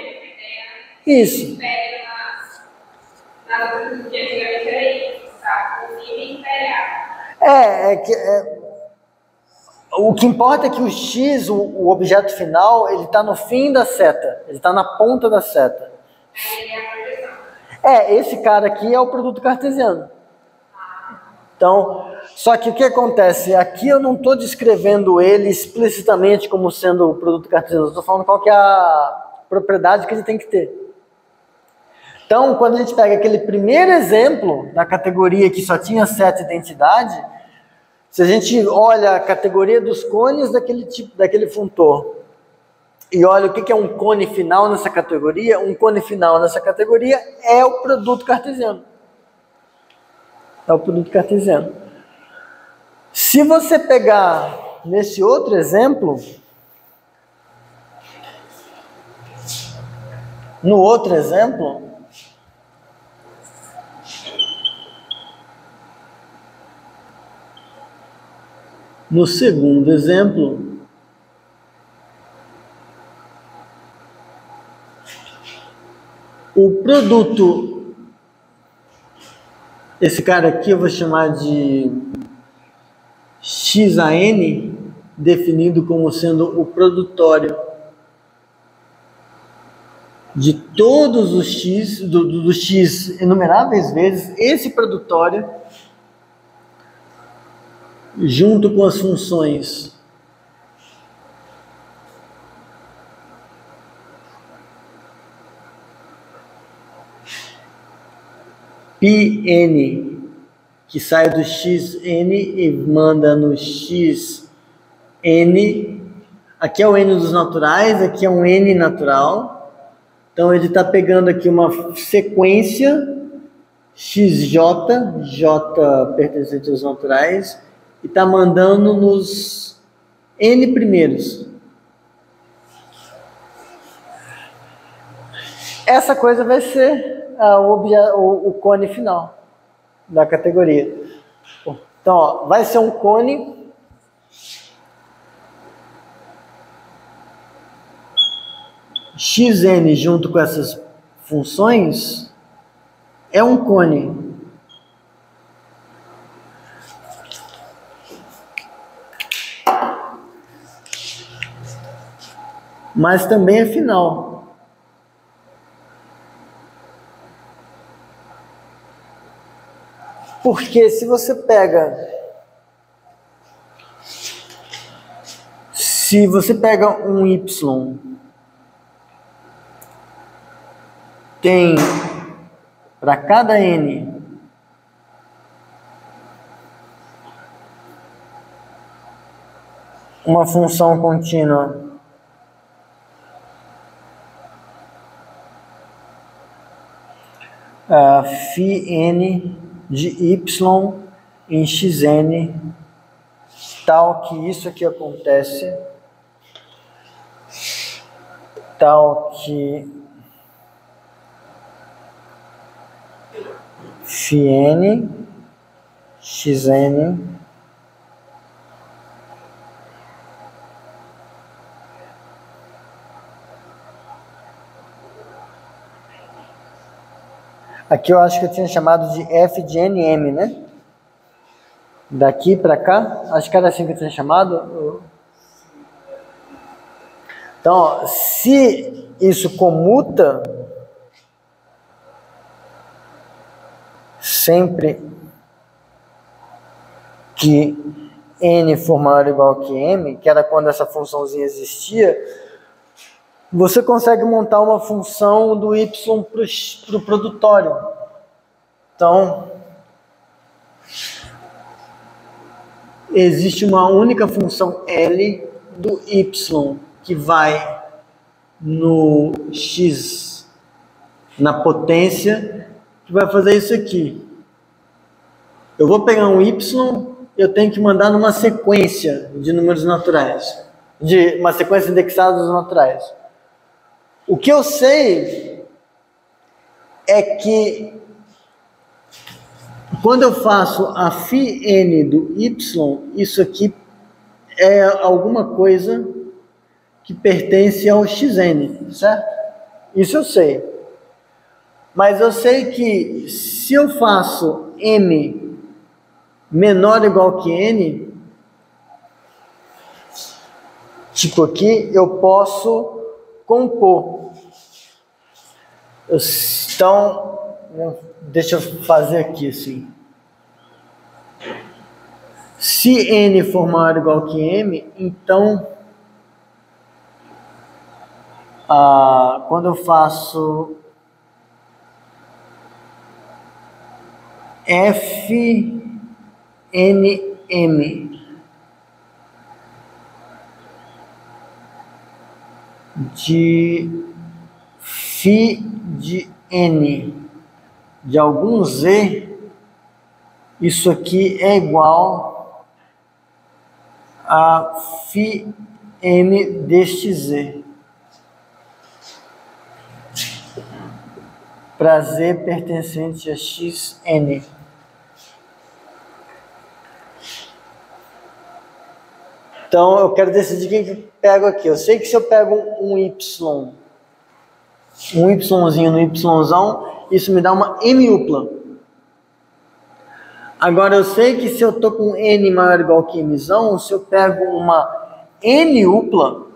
Isso. O que importa é que o x, o objeto final, ele está no fim da seta, ele está na ponta da seta. Esse cara aqui é o produto cartesiano. Então, só que o que acontece? Aqui eu não estou descrevendo ele explicitamente como sendo o produto cartesiano, eu estou falando qual que é a propriedade que ele tem que ter. Então, quando a gente pega aquele primeiro exemplo da categoria que só tinha seta identidade, se a gente olha a categoria dos cones daquele funtor, e olha o que é um cone final nessa categoria, um cone final nessa categoria é o produto cartesiano. É o produto cartesiano. Se você pegar nesse outro exemplo, no outro exemplo, no segundo exemplo, o produto, esse cara aqui eu vou chamar de XAN, definido como sendo o produtório de todos os X, do X inumeráveis vezes, esse produtório, junto com as funções Pn, que sai do Xn e manda no Xn. Aqui é o N dos naturais, aqui é um N natural. Então ele está pegando aqui uma sequência XJ, J pertencente aos naturais, e está mandando nos N primeiros. Essa coisa vai ser o cone final da categoria. Então, ó, vai ser um cone Xn junto com essas funções é um cone. Mas também é final. Porque se você pega um Y, tem para cada N uma função contínua φn de y em xn, tal que isso aqui acontece, tal que φn xn aqui eu acho que eu tinha chamado de f de nm, né? Daqui para cá, acho que era assim que eu tinha chamado. Então, ó, se isso comuta, sempre que n for maior ou igual que m, que era quando essa funçãozinha existia, você consegue montar uma função do y para o produtório. Então, existe uma única função L do y que vai no x, na potência, que vai fazer isso aqui. Eu vou pegar um y, eu tenho que mandar numa sequência de números naturais, de uma sequência indexada dos naturais. O que eu sei é que quando eu faço a φn do y, isso aqui é alguma coisa que pertence ao xn, certo? Isso eu sei. Mas eu sei que se eu faço m menor ou igual que n, tipo aqui, eu posso compor. Então, deixa eu fazer aqui assim. Se n for maior ou igual que m, então, quando eu faço fnm de φ de n de algum z, isso aqui é igual a φm deste z, para z pertencente a xn. Então, eu quero decidir quem que eu pego aqui. Eu sei que se eu pego um yzinho no yzão, isso me dá uma m-upla. Agora, eu sei que se eu estou com n maior ou igual que mzão, se eu pego uma n-upla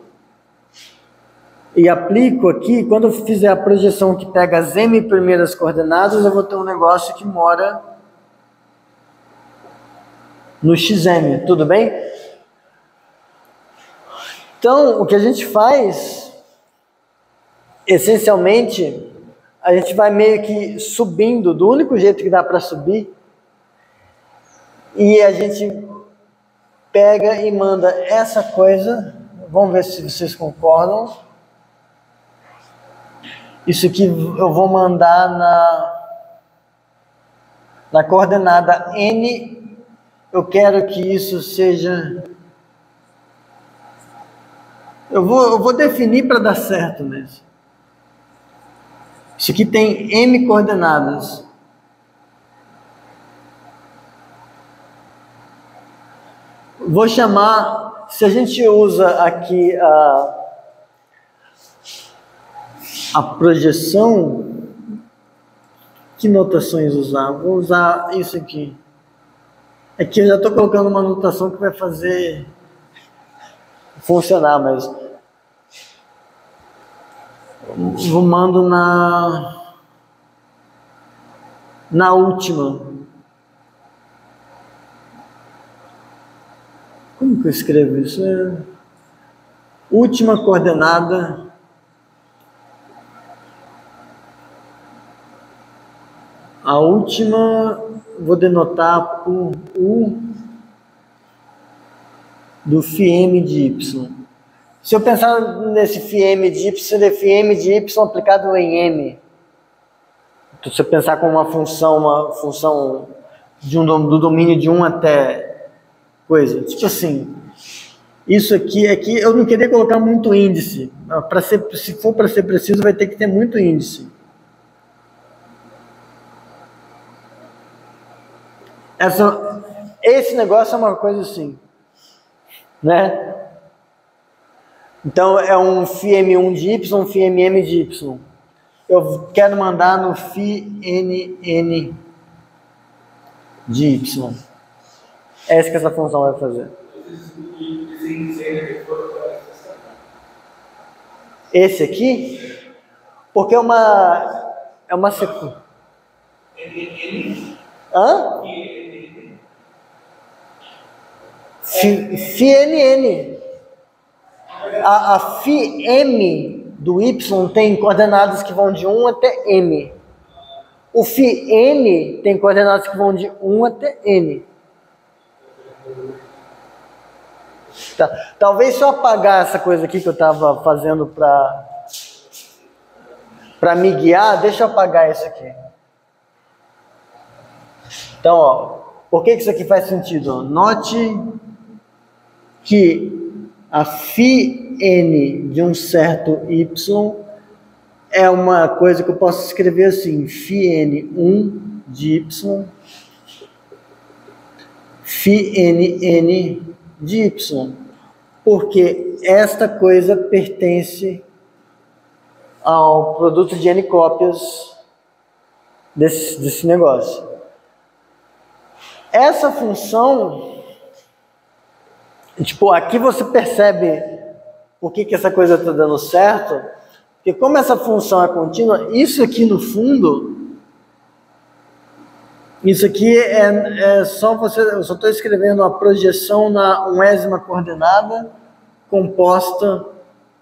e aplico aqui, quando eu fizer a projeção que pega as m primeiras coordenadas, eu vou ter um negócio que mora no xm, tudo bem? Então, o que a gente faz, essencialmente, a gente vai meio que subindo, do único jeito que dá para subir, e a gente pega e manda essa coisa, vamos ver se vocês concordam. Isso aqui eu vou mandar na coordenada n, eu quero que isso seja... Eu vou definir para dar certo mesmo. Isso aqui tem m coordenadas. Vou chamar, se a gente usa aqui a projeção, que notações usar? Vou usar isso aqui. Aqui eu já estou colocando uma notação que vai fazer funcionar, mas eu mando na última. Como que eu escrevo isso? Última coordenada a última vou denotar por U do φm de y. Se eu pensar nesse φm de y, ele é φm de y aplicado em m. Então, se eu pensar como uma função do domínio de 1 até coisa, tipo assim, isso aqui eu não queria colocar muito índice. Se for para ser preciso, vai ter que ter muito índice. Esse negócio é uma coisa assim, né? Então é um φm1 de y, um φmm de y. Eu quero mandar no φnn de y. É isso que essa função vai fazer. Esse aqui, porque é uma sequência. Hã? φnn. A φm do y tem coordenadas que vão de 1 até m. O φn tem coordenadas que vão de 1 até n. Tá. Talvez se eu apagar essa coisa aqui que eu estava fazendo para me guiar, deixa eu apagar isso aqui. Então, ó, por que isso aqui faz sentido? Note que a φn de um certo y é uma coisa que eu posso escrever assim, φn1 de y, φnn de y, porque esta coisa pertence ao produto de n cópias desse negócio. Essa função, tipo, aqui você percebe por que essa coisa está dando certo, porque como essa função é contínua, isso aqui no fundo, isso aqui é só eu só estou escrevendo a projeção na 1ª coordenada composta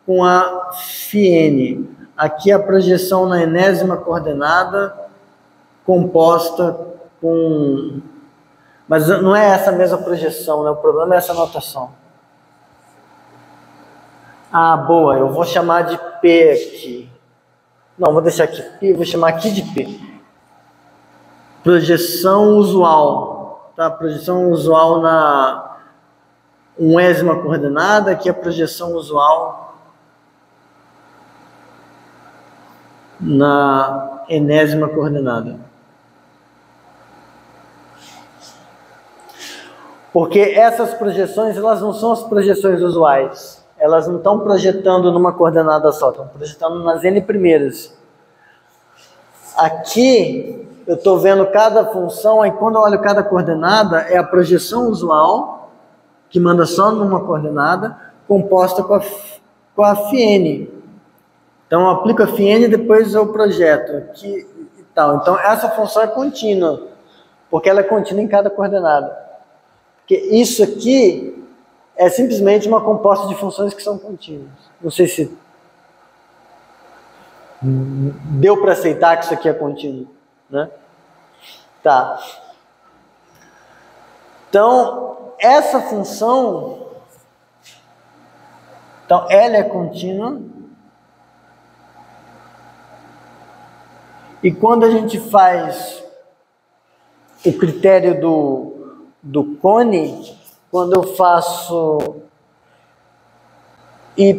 com a φn. Aqui a projeção na 1ª coordenada composta com... Mas não é essa mesma projeção, né? O problema é essa notação. Ah, boa, eu vou chamar de P aqui. Não, vou deixar aqui P, vou chamar aqui de P. Projeção usual, tá? Projeção usual unésima coordenada, aqui a projeção usual na enésima coordenada. Porque essas projeções, elas não são as projeções usuais. Elas não estão projetando numa coordenada só, estão projetando nas n primeiras. Aqui, eu estou vendo cada função, aí quando eu olho cada coordenada, é a projeção usual, que manda só numa coordenada, composta com a φn. Então, eu aplico a φn e depois eu projeto aqui e tal. Então, essa função é contínua, porque ela é contínua em cada coordenada. Porque isso aqui é simplesmente uma composta de funções que são contínuas. Não sei se deu para aceitar que isso aqui é contínuo, né? Tá. Então, essa função, então ela é contínua. E quando a gente faz o critério do cone, quando eu faço y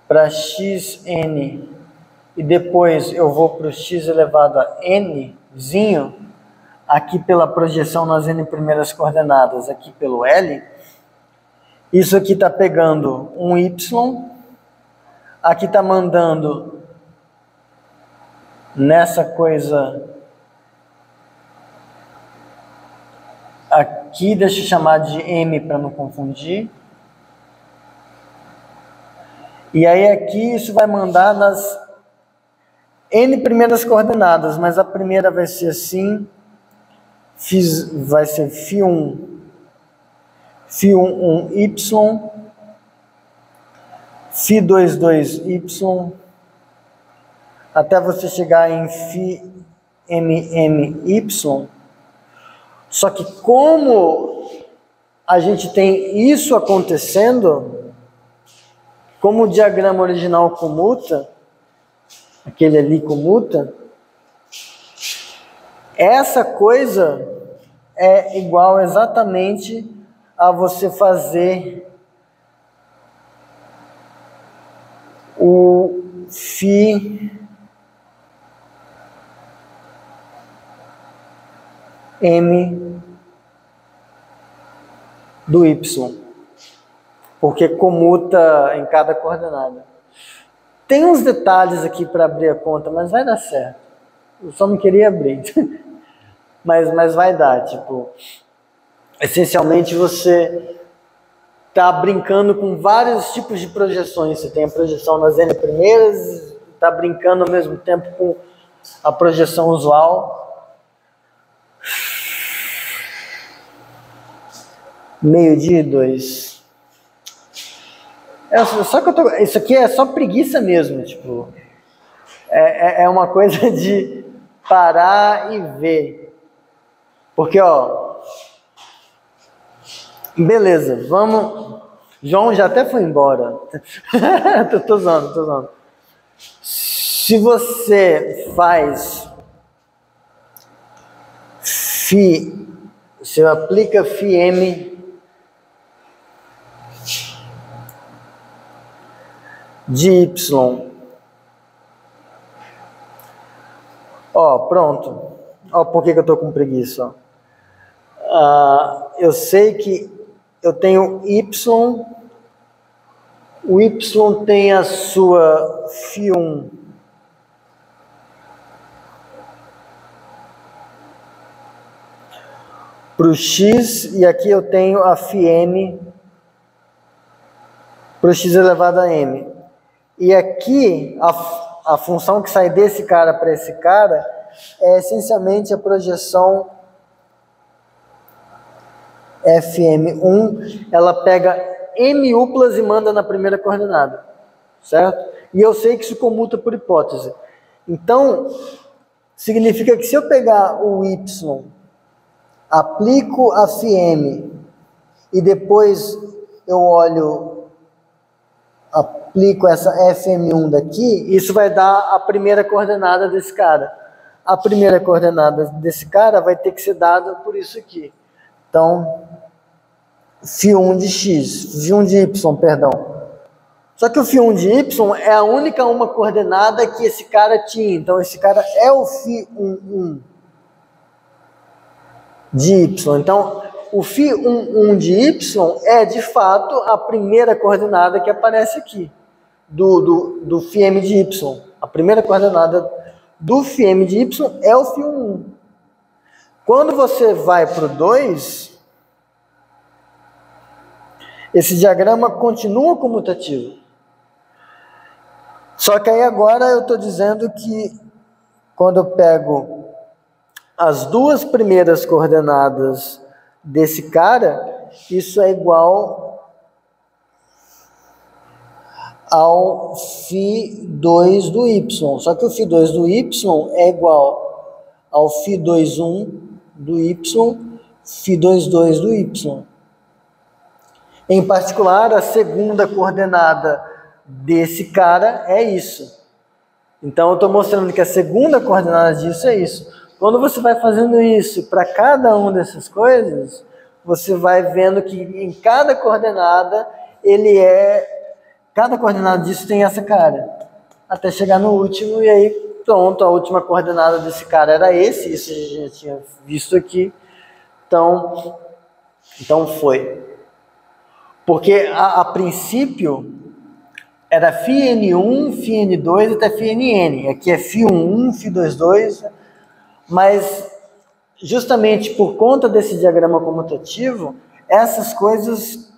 para xn e depois eu vou para o x elevado a nzinho, aqui pela projeção nas n primeiras coordenadas, aqui pelo L, isso aqui está pegando um y, aqui está mandando nessa coisa aqui, deixa eu chamar de m para não confundir. E aí aqui isso vai mandar nas n primeiras coordenadas, mas a primeira vai ser assim, vai ser φ1, y, φ2, até você chegar em φ_y. Só que como a gente tem isso acontecendo, como o diagrama original comuta, aquele ali comuta, essa coisa é igual exatamente a você fazer o φm do y, porque comuta em cada coordenada. Tem uns detalhes aqui para abrir a conta, mas vai dar certo. Eu só não queria abrir. mas vai dar, tipo, essencialmente você está brincando com vários tipos de projeções. Você tem a projeção nas n primeiras, está brincando ao mesmo tempo com a projeção usual. Meio-dia e 2. Só que isso aqui é só preguiça mesmo, tipo, é uma coisa de parar e ver. Porque, ó, beleza, vamos. João já até foi embora. tô zoando. Se você faz você aplica φm de y. Ó, pronto. Ó, por que eu tô com preguiça? Eu sei que eu tenho y, o y tem a sua φ1 para o x, e aqui eu tenho a φn para o x elevado a m. E aqui, a função que sai desse cara para esse cara é essencialmente a projeção fm1. Ela pega m uplas e manda na primeira coordenada, certo? E eu sei que isso comuta por hipótese. Então, significa que se eu pegar o y, aplico a φm e depois eu aplico essa fm1 daqui, isso vai dar a primeira coordenada desse cara. A primeira coordenada desse cara vai ter que ser dada por isso aqui. Então, φ1 de x, φ1 de y, perdão. Só que o φ1 de y é a única uma coordenada que esse cara tinha. Então, esse cara é o φ11 de y. Então, o φ11 de y é, de fato, a primeira coordenada que aparece aqui, do φm de y. A primeira coordenada do φm de y é o φ11. Quando você vai para o 2, esse diagrama continua comutativo. Só que aí agora eu estou dizendo que quando eu pego as duas primeiras coordenadas desse cara, isso é igual ao φ2 do y. Só que o φ2 do y é igual ao φ21 do y, φ22 do y. Em particular, a segunda coordenada desse cara é isso. Então, eu estou mostrando que a segunda coordenada disso é isso. Quando você vai fazendo isso para cada uma dessas coisas, você vai vendo que em cada coordenada, cada coordenada disso tem essa cara. Até chegar no último, e aí, pronto, a última coordenada desse cara era isso a gente já tinha visto aqui. Então foi. Porque a princípio era φn1, φn2 até φnn. Aqui é φ11, φ22, mas justamente por conta desse diagrama comutativo, essas coisas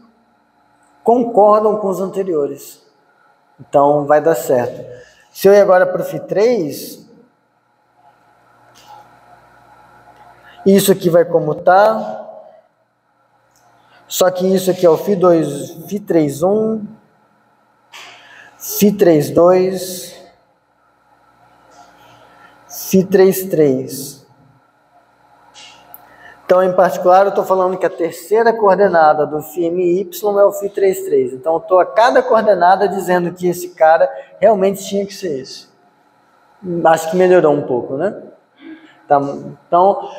concordam com os anteriores. Então vai dar certo. Se eu ir agora para o φ3, isso aqui vai comutar. Só que isso aqui é o φ2, φ31, φ32, φ33. Então, em particular, eu estou falando que a terceira coordenada do φmy é o φ33. Então, eu estou a cada coordenada dizendo que esse cara realmente tinha que ser esse. Acho que melhorou um pouco, né? Então,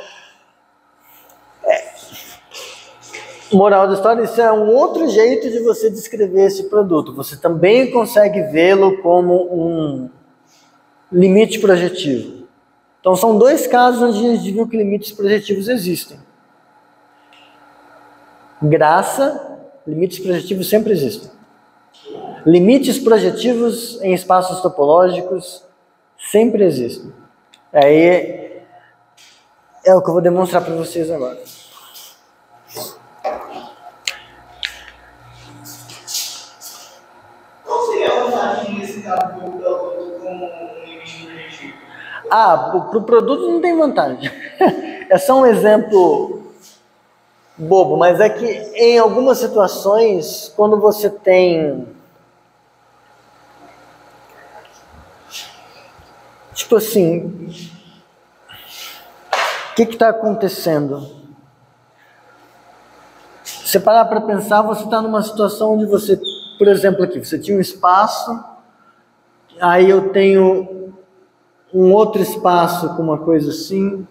moral da história, isso é um outro jeito de você descrever esse produto. Você também consegue vê-lo como um limite projetivo. Então, são dois casos onde a gente viu que limites projetivos existem. Limites projetivos sempre existem. Limites projetivos em espaços topológicos sempre existem. Aí é o que eu vou demonstrar para vocês agora. Para o produto não tem vantagem. É só um exemplo bobo, mas é que em algumas situações, quando você tem, tipo assim, o que está acontecendo? Se parar para pensar, você está numa situação onde você, por exemplo aqui, você tinha um espaço, aí eu tenho um outro espaço com uma coisa assim,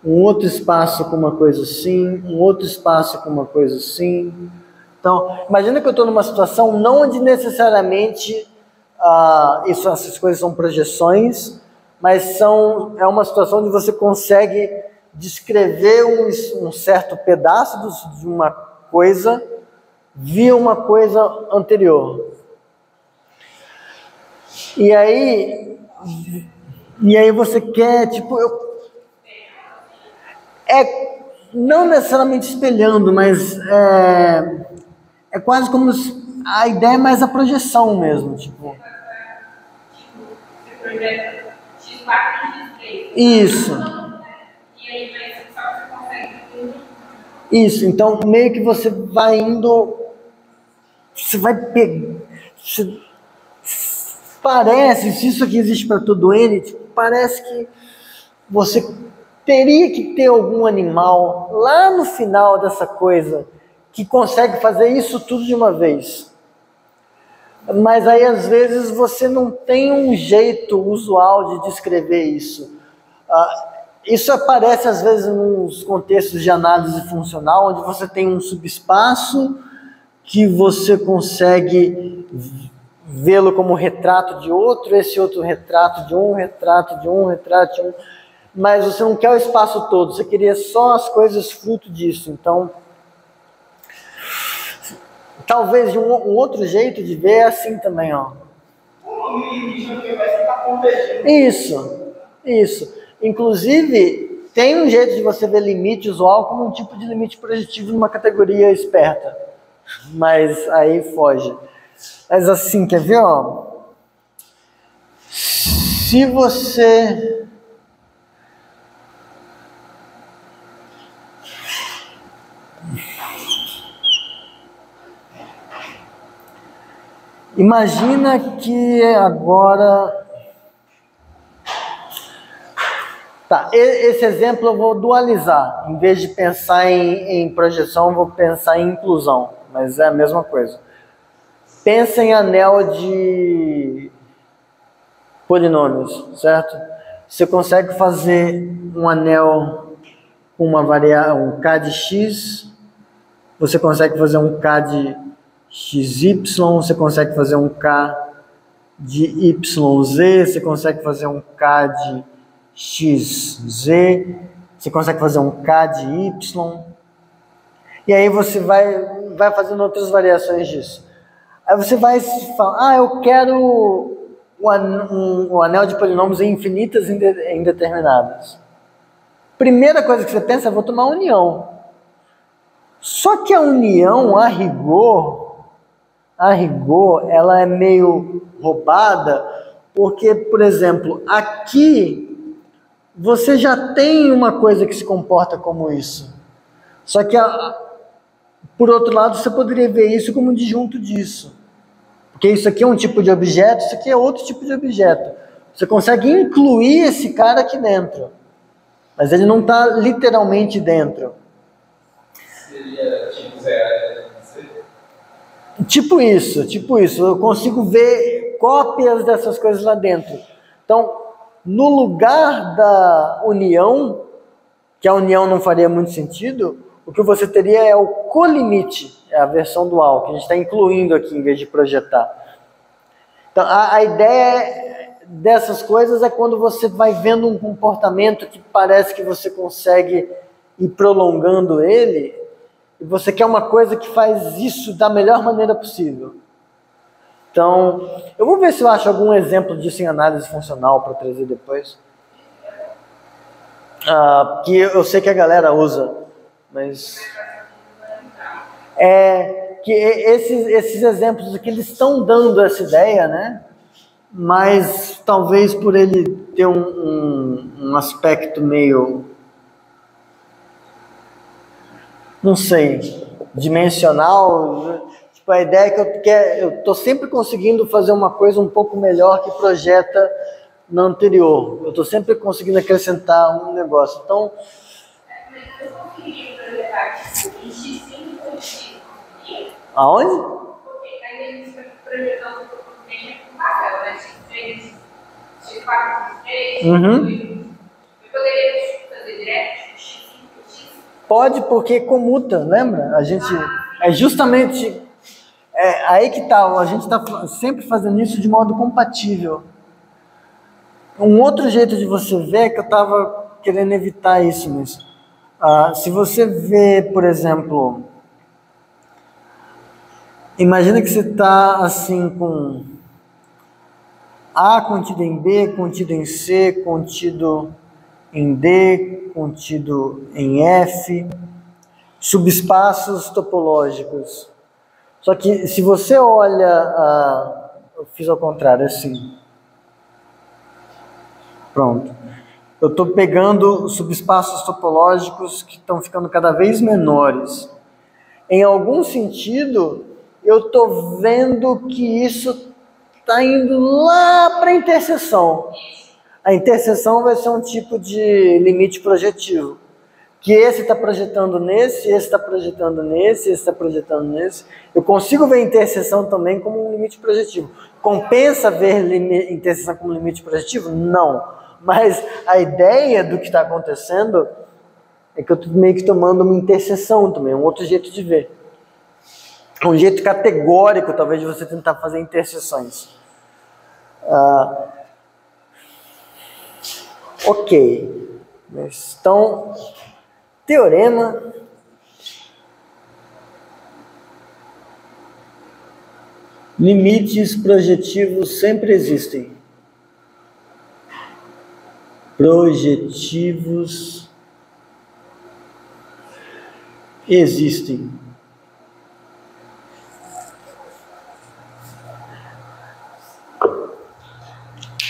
um outro espaço com uma coisa assim, um outro espaço com uma coisa assim. Então, imagina que eu estou numa situação não onde necessariamente essas coisas são projeções, mas é uma situação onde você consegue descrever um certo pedaço de uma coisa via uma coisa anterior. E aí você quer, não necessariamente espelhando, mas é quase como a ideia é mais a projeção mesmo, tipo. Você projeta X4 e X3. Isso. E aí você consegue. Isso, então meio que você vai indo, você vai pegar, parece, se isso aqui existe para todo N, parece que você teria que ter algum animal lá no final dessa coisa que consegue fazer isso tudo de uma vez. Mas aí às vezes você não tem um jeito usual de descrever isso. Isso aparece às vezes nos contextos de análise funcional, onde você tem um subespaço que você consegue vê-lo como retrato de outro, esse outro retrato de um, retrato de um, retrato de um, mas você não quer o espaço todo, você queria só as coisas fruto disso. Então, talvez de um outro jeito de ver é assim também, ó. Isso. Inclusive, tem um jeito de você ver limite usual como um tipo de limite projetivo numa categoria esperta. Mas aí foge. Mas assim, quer ver, ó? Se você... Imagina que agora... Tá, esse exemplo eu vou dualizar. Em vez de pensar em projeção, eu vou pensar em inclusão. Mas é a mesma coisa. Pensa em anel de polinômios, certo? Você consegue fazer um anel com uma variável, um k de x. Você consegue fazer um k de xy. Você consegue fazer um k de yz. Você consegue fazer um k de xz, você consegue fazer um k de y, e aí você vai fazendo outras variações disso. Aí você vai falar, eu quero um anel de polinômios infinitas indeterminadas. Primeira coisa que você pensa, vou tomar união. Só que a união, a rigor, ela é meio roubada, porque, por exemplo, aqui você já tem uma coisa que se comporta como isso. Só que, por outro lado, você poderia ver isso como um disjunto disso. Porque isso aqui é um tipo de objeto, isso aqui é outro tipo de objeto. Você consegue incluir esse cara aqui dentro. Mas ele não está literalmente dentro. Seria tipo zero? Tipo isso. Eu consigo ver cópias dessas coisas lá dentro. Então, no lugar da união, que a união não faria muito sentido, o que você teria é o colimite, é a versão dual, que a gente está incluindo aqui em vez de projetar. Então, a ideia dessas coisas é quando você vai vendo um comportamento que parece que você consegue ir prolongando ele, e você quer uma coisa que faz isso da melhor maneira possível. Então, eu vou ver se eu acho algum exemplo disso em análise funcional para trazer depois. Que eu sei que a galera usa, mas... que esses exemplos aqui, eles estão dando essa ideia, né? Mas talvez por ele ter um aspecto meio... não sei, dimensional... A ideia é que eu estou sempre conseguindo fazer uma coisa um pouco melhor que projeta no anterior. Eu estou sempre conseguindo acrescentar um negócio. Então... Mas eu consegui projetar em x5 aonde? Porque aí a gente está projetando com papel, né? X3, X4, X3, eu poderia fazer direto x5, x? Pode, porque comuta, lembra? A gente... é justamente... aí que tá, a gente está sempre fazendo isso de modo compatível. Um outro jeito de você ver é que eu estava querendo evitar isso mesmo. Se você vê, por exemplo, imagina que você está assim com A contido em B, contido em C, contido em D, contido em F, subespaços topológicos. Só que se você olha, eu fiz ao contrário, assim. Pronto. Eu estou pegando subespaços topológicos que estão ficando cada vez menores. Em algum sentido, eu estou vendo que isso está indo lá para a interseção. A interseção vai ser um tipo de limite projetivo. Que esse está projetando nesse, esse está projetando nesse, esse está projetando nesse. Eu consigo ver interseção também como um limite projetivo. Compensa ver interseção como limite projetivo? Não. Mas a ideia do que está acontecendo é que eu estou meio que tomando uma interseção também, um outro jeito de ver. Um jeito categórico, talvez, de você tentar fazer interseções. Ok. Então, teorema. Limites projetivos sempre existem. Projetivos existem.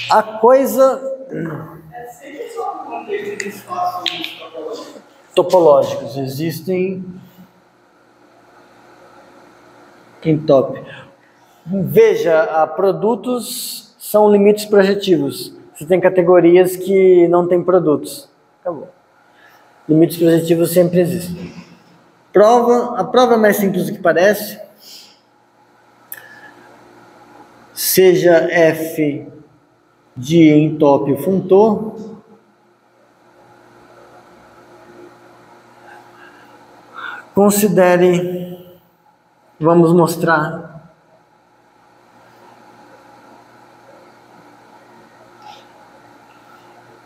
A coisa É sempre só um contexto de espaços topológicos existem em top. Veja, produtos são limites projetivos. Você tem categorias que não têm produtos. Acabou. Limites projetivos sempre existem. A prova é mais simples do que parece. Seja F de entópio funtor, considere, vamos mostrar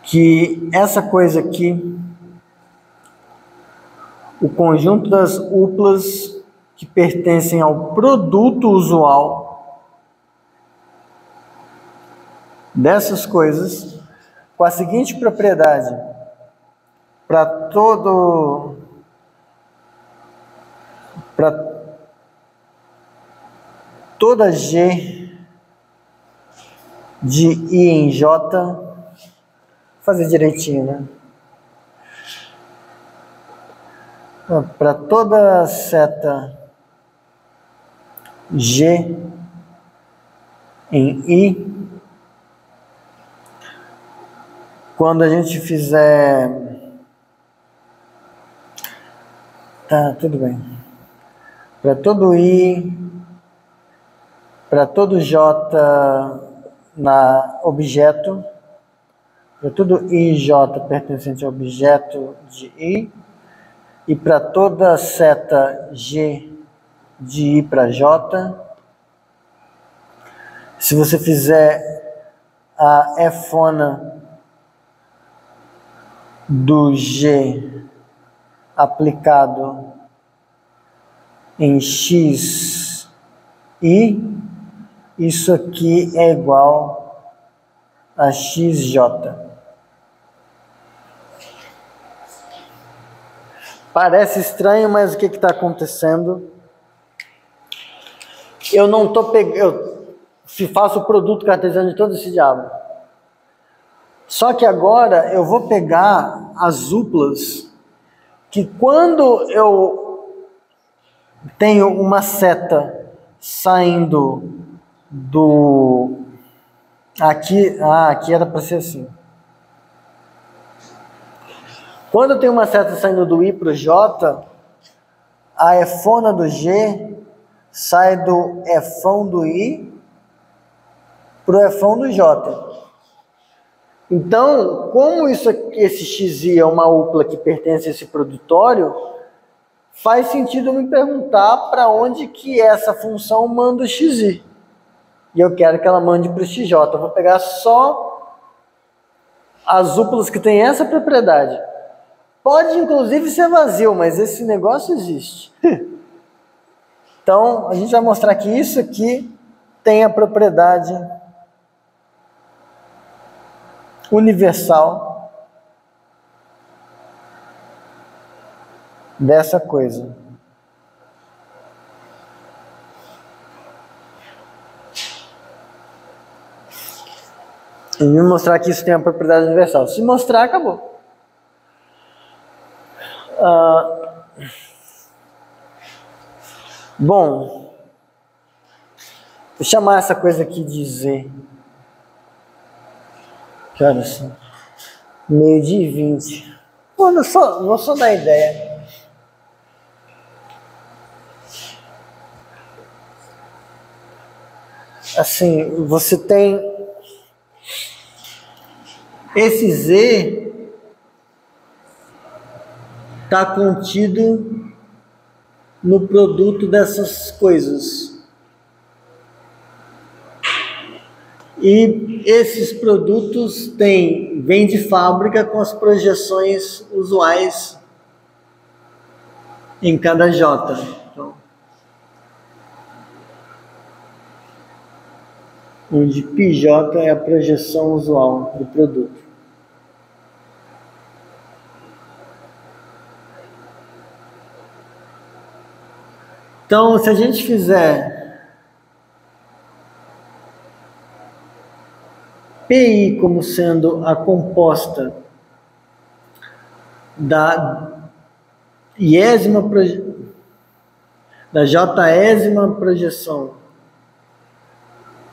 que essa coisa aqui, o conjunto das uplas que pertencem ao produto usual dessas coisas, com a seguinte propriedade: para toda G de I em J, vou fazer direitinho, né? Para toda seta G em I, quando a gente fizer... Tá, tudo bem. Para todo I, para todo J na objeto, para todo I J pertencente ao objeto de I, e para toda seta G de I para J, se você fizer a Fona do G aplicado em X I, isso aqui é igual a XJ. Parece estranho, mas o que está acontecendo? Eu não estou pegando... Eu faço o produto cartesiano de todo esse diabo. Só que agora eu vou pegar as uplas que, quando eu tenho uma seta saindo do... Aqui era para ser assim. Quando eu tenho uma seta saindo do I para o J, a Fona do G sai do Fão do I para o Fão do J. Então, como esse XI é uma upla que pertence a esse produtório, faz sentido eu me perguntar para onde que essa função manda o XI. E eu quero que ela mande para o XJ. Eu vou pegar só as uplas que têm essa propriedade. Pode, inclusive, ser vazio, mas esse negócio existe. Então, a gente vai mostrar que isso aqui tem a propriedade universal dessa coisa. E me mostrar que isso tem a propriedade universal. Se mostrar, acabou. Bom, vou chamar essa coisa aqui de Z. Que horas são? 12:20. Vou só dar ideia. Assim, você tem esse Z está contido no produto dessas coisas. E esses produtos vêm de fábrica com as projeções usuais em cada J. Então, onde PJ é a projeção usual do produto. Então, se a gente fizer PI como sendo a composta da Jésima projeção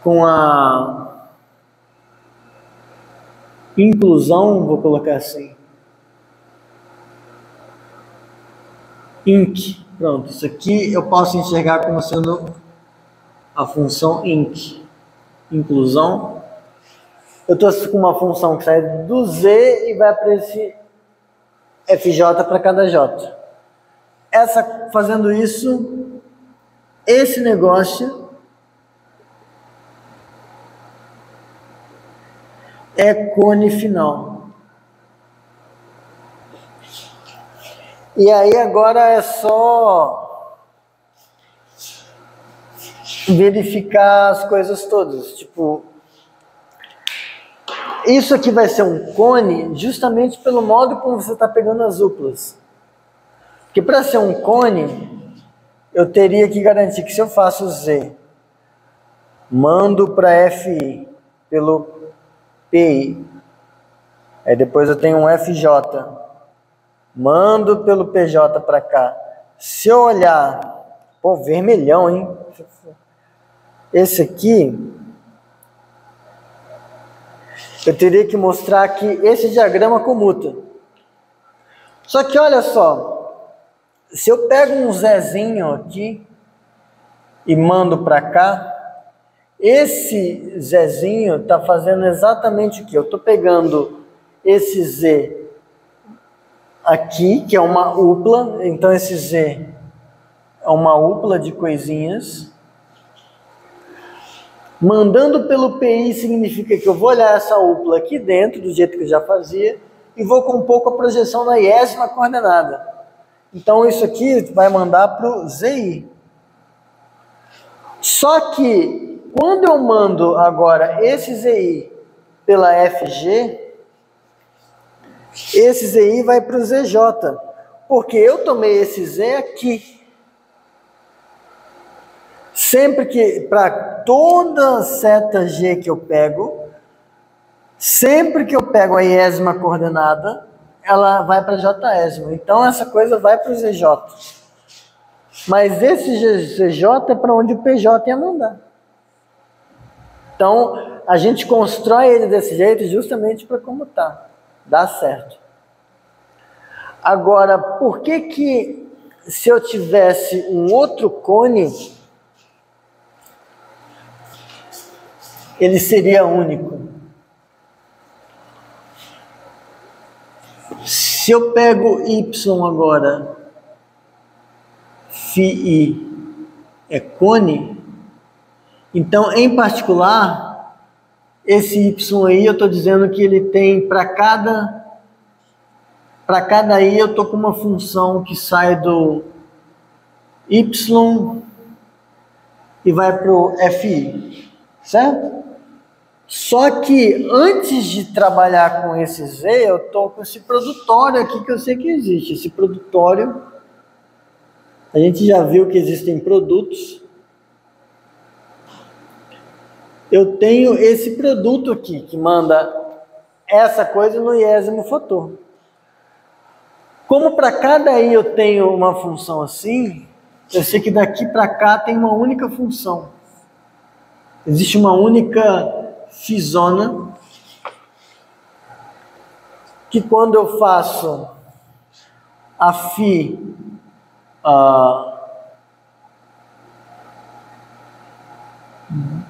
com a inclusão, vou colocar assim, inc. Pronto, isso aqui eu posso enxergar como sendo a função inc. Inclusão. Eu estou com uma função que sai do Z e vai para esse FJ para cada J. Fazendo isso, esse negócio é cone final. E aí agora é só verificar as coisas todas. Tipo, isso aqui vai ser um cone justamente pelo modo como você está pegando as duplas. Porque para ser um cone, eu teria que garantir que se eu faço Z, mando para FI pelo PI, aí depois eu tenho um FJ, mando pelo PJ para cá. Se eu olhar, pô, vermelhão, hein? Esse aqui, eu teria que mostrar que esse diagrama comuta. Só que olha só, se eu pego um Zezinho aqui e mando para cá, esse Zezinho está fazendo exatamente o que? Eu estou pegando esse Z aqui, que é uma upla, então esse Z é uma upla de coisinhas. Mandando pelo PI significa que eu vou olhar essa upla aqui dentro, do jeito que eu já fazia, e vou compor com a projeção na iésima coordenada. Então isso aqui vai mandar para o ZI. Só que, quando eu mando agora esse ZI pela FG, esse ZI vai para o ZJ, porque eu tomei esse Z aqui. Sempre que, para toda seta G que eu pego, sempre que eu pego a iésima coordenada, ela vai para Jésima. Então essa coisa vai para o ZJ. Mas esse ZJ é para onde o PJ ia mandar. Então a gente constrói ele desse jeito justamente para comutar. Dá certo. Agora, por que se eu tivesse um outro cone, ele seria único? Se eu pego Y agora, φI é cone, então, em particular, esse Y aí eu estou dizendo que ele tem para cada I eu estou com uma função que sai do Y e vai para o FI, certo? Só que antes de trabalhar com esse Z, eu estou com esse produtório aqui que eu sei que existe. Esse produtório, a gente já viu que existem produtos. Eu tenho esse produto aqui que manda essa coisa no iésimo fator. Como para cada I eu tenho uma função assim, eu sei que daqui para cá tem uma única função. Existe uma única Φzona, que quando eu faço a Φ,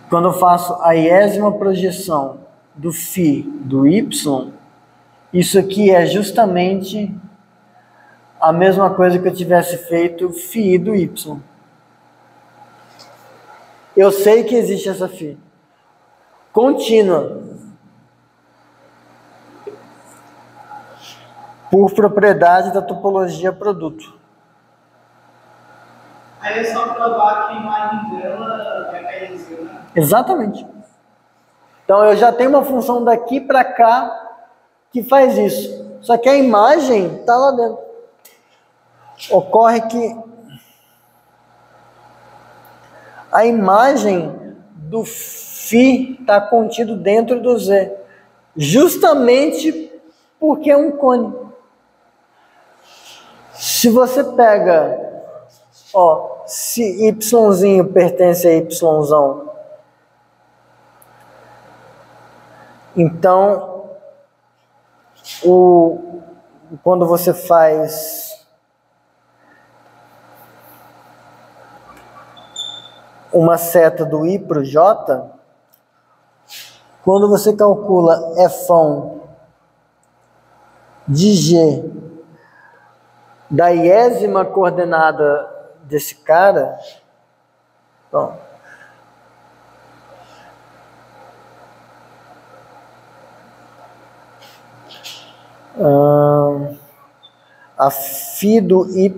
quando eu faço a iésima projeção do φ do Y, Isso aqui é justamente a mesma coisa que eu tivesse feito φ do y. Eu sei que existe essa φ contínua por propriedade da topologia produto. Aí é só provar que a imagem dela vai cair em zero, né? Exatamente. Então eu já tenho uma função daqui para cá que faz isso. Só que a imagem está lá dentro. Ocorre que a imagem do φ está contido dentro do z, justamente porque é um cone. Se você pega, se y pertence a y, então quando você faz uma seta do i para o j, quando você calcula f de g da iésima coordenada desse cara, bom, a φ do y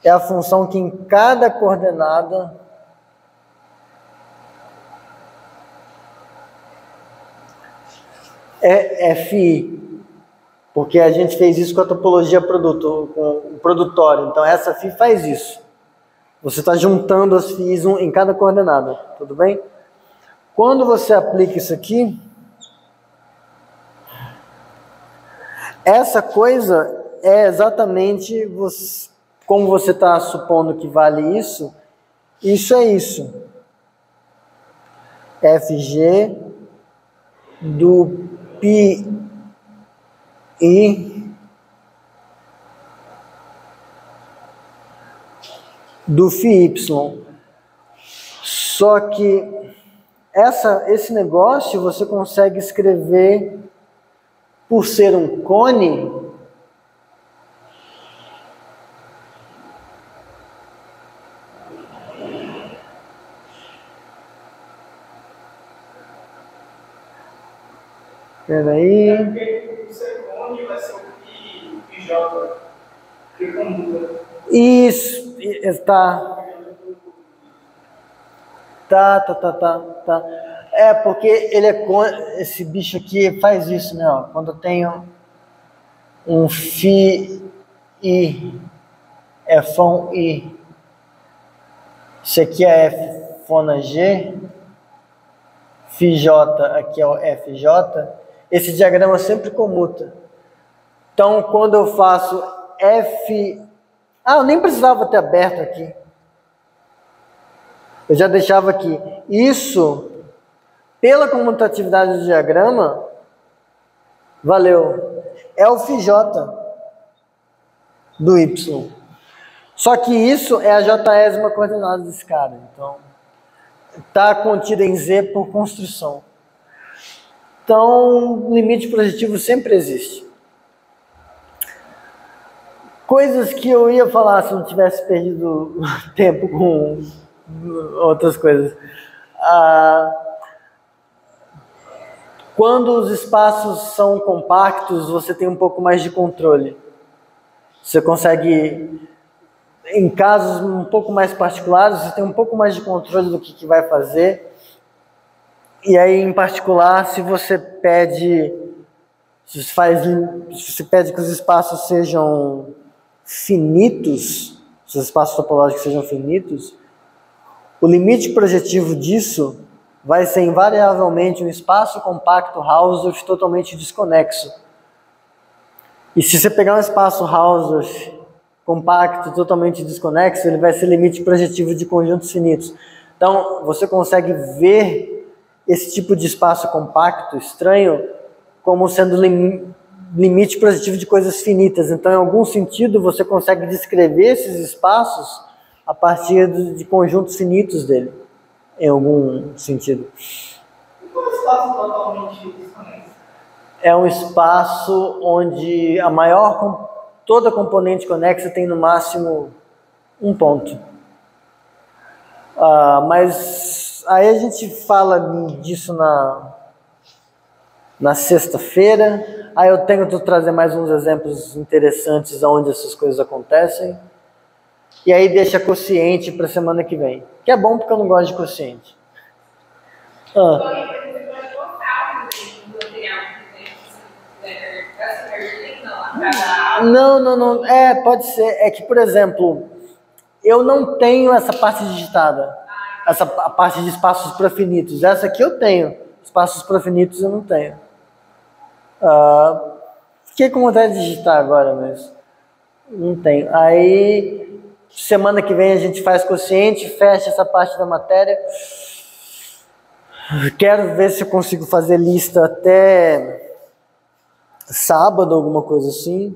é a função que em cada coordenada é fi, porque a gente fez isso com a topologia produto, com o produtório. Então essa φ faz isso. Você está juntando as φs em cada coordenada, tudo bem? Quando você aplica isso aqui, essa coisa é exatamente como você está supondo que vale isso. Isso é isso. Fg do πi do φy. Só que esse negócio você consegue escrever, por ser um cone, peraí. Porque o ser cone vai ser o πj, que conduta. Isso, tá. É, porque ele esse bicho aqui faz isso, né? Ó. Quando eu tenho um φ i, fão i, isso aqui é f fona g, φj aqui é o fj, esse diagrama sempre comuta. Então, quando eu faço f... eu nem precisava ter aberto aqui. Eu já deixava aqui. Isso, pela comutatividade do diagrama, valeu. É o φj do y. Só que isso é a jésima coordenada desse cara. Então, está contida em z por construção. Então, limite projetivo sempre existe. Coisas que eu ia falar se não tivesse perdido tempo com outras coisas. Quando os espaços são compactos, você tem um pouco mais de controle. Você consegue, em casos um pouco mais particulares, você tem um pouco mais de controle do que vai fazer. E aí, em particular, se você pede que os espaços sejam finitos, se os espaços topológicos sejam finitos, o limite projetivo disso vai ser invariavelmente um espaço compacto Hausdorff totalmente desconexo. E se você pegar um espaço Hausdorff compacto totalmente desconexo, ele vai ser limite projetivo de conjuntos finitos. Então, você consegue ver esse tipo de espaço compacto estranho como sendo limite projetivo de coisas finitas. Então, em algum sentido, você consegue descrever esses espaços a partir de conjuntos finitos dele, em algum sentido. E qual é o espaço totalmente desconexo? é um espaço onde toda componente conexa tem no máximo um ponto. Mas aí a gente fala disso na sexta-feira. Aí eu tento trazer mais uns exemplos interessantes onde essas coisas acontecem. E aí deixa quociente para semana que vem. Que é bom porque eu não gosto de quociente. Não. Pode ser. É que, por exemplo, eu não tenho essa parte digitada. A parte de espaços profinitos. Essa aqui eu tenho. Espaços profinitos eu não tenho. Fiquei com vontade de digitar agora, mas não tenho. Aí, semana que vem a gente faz quociente, fecha essa parte da matéria. Quero ver se eu consigo fazer lista até sábado, alguma coisa assim.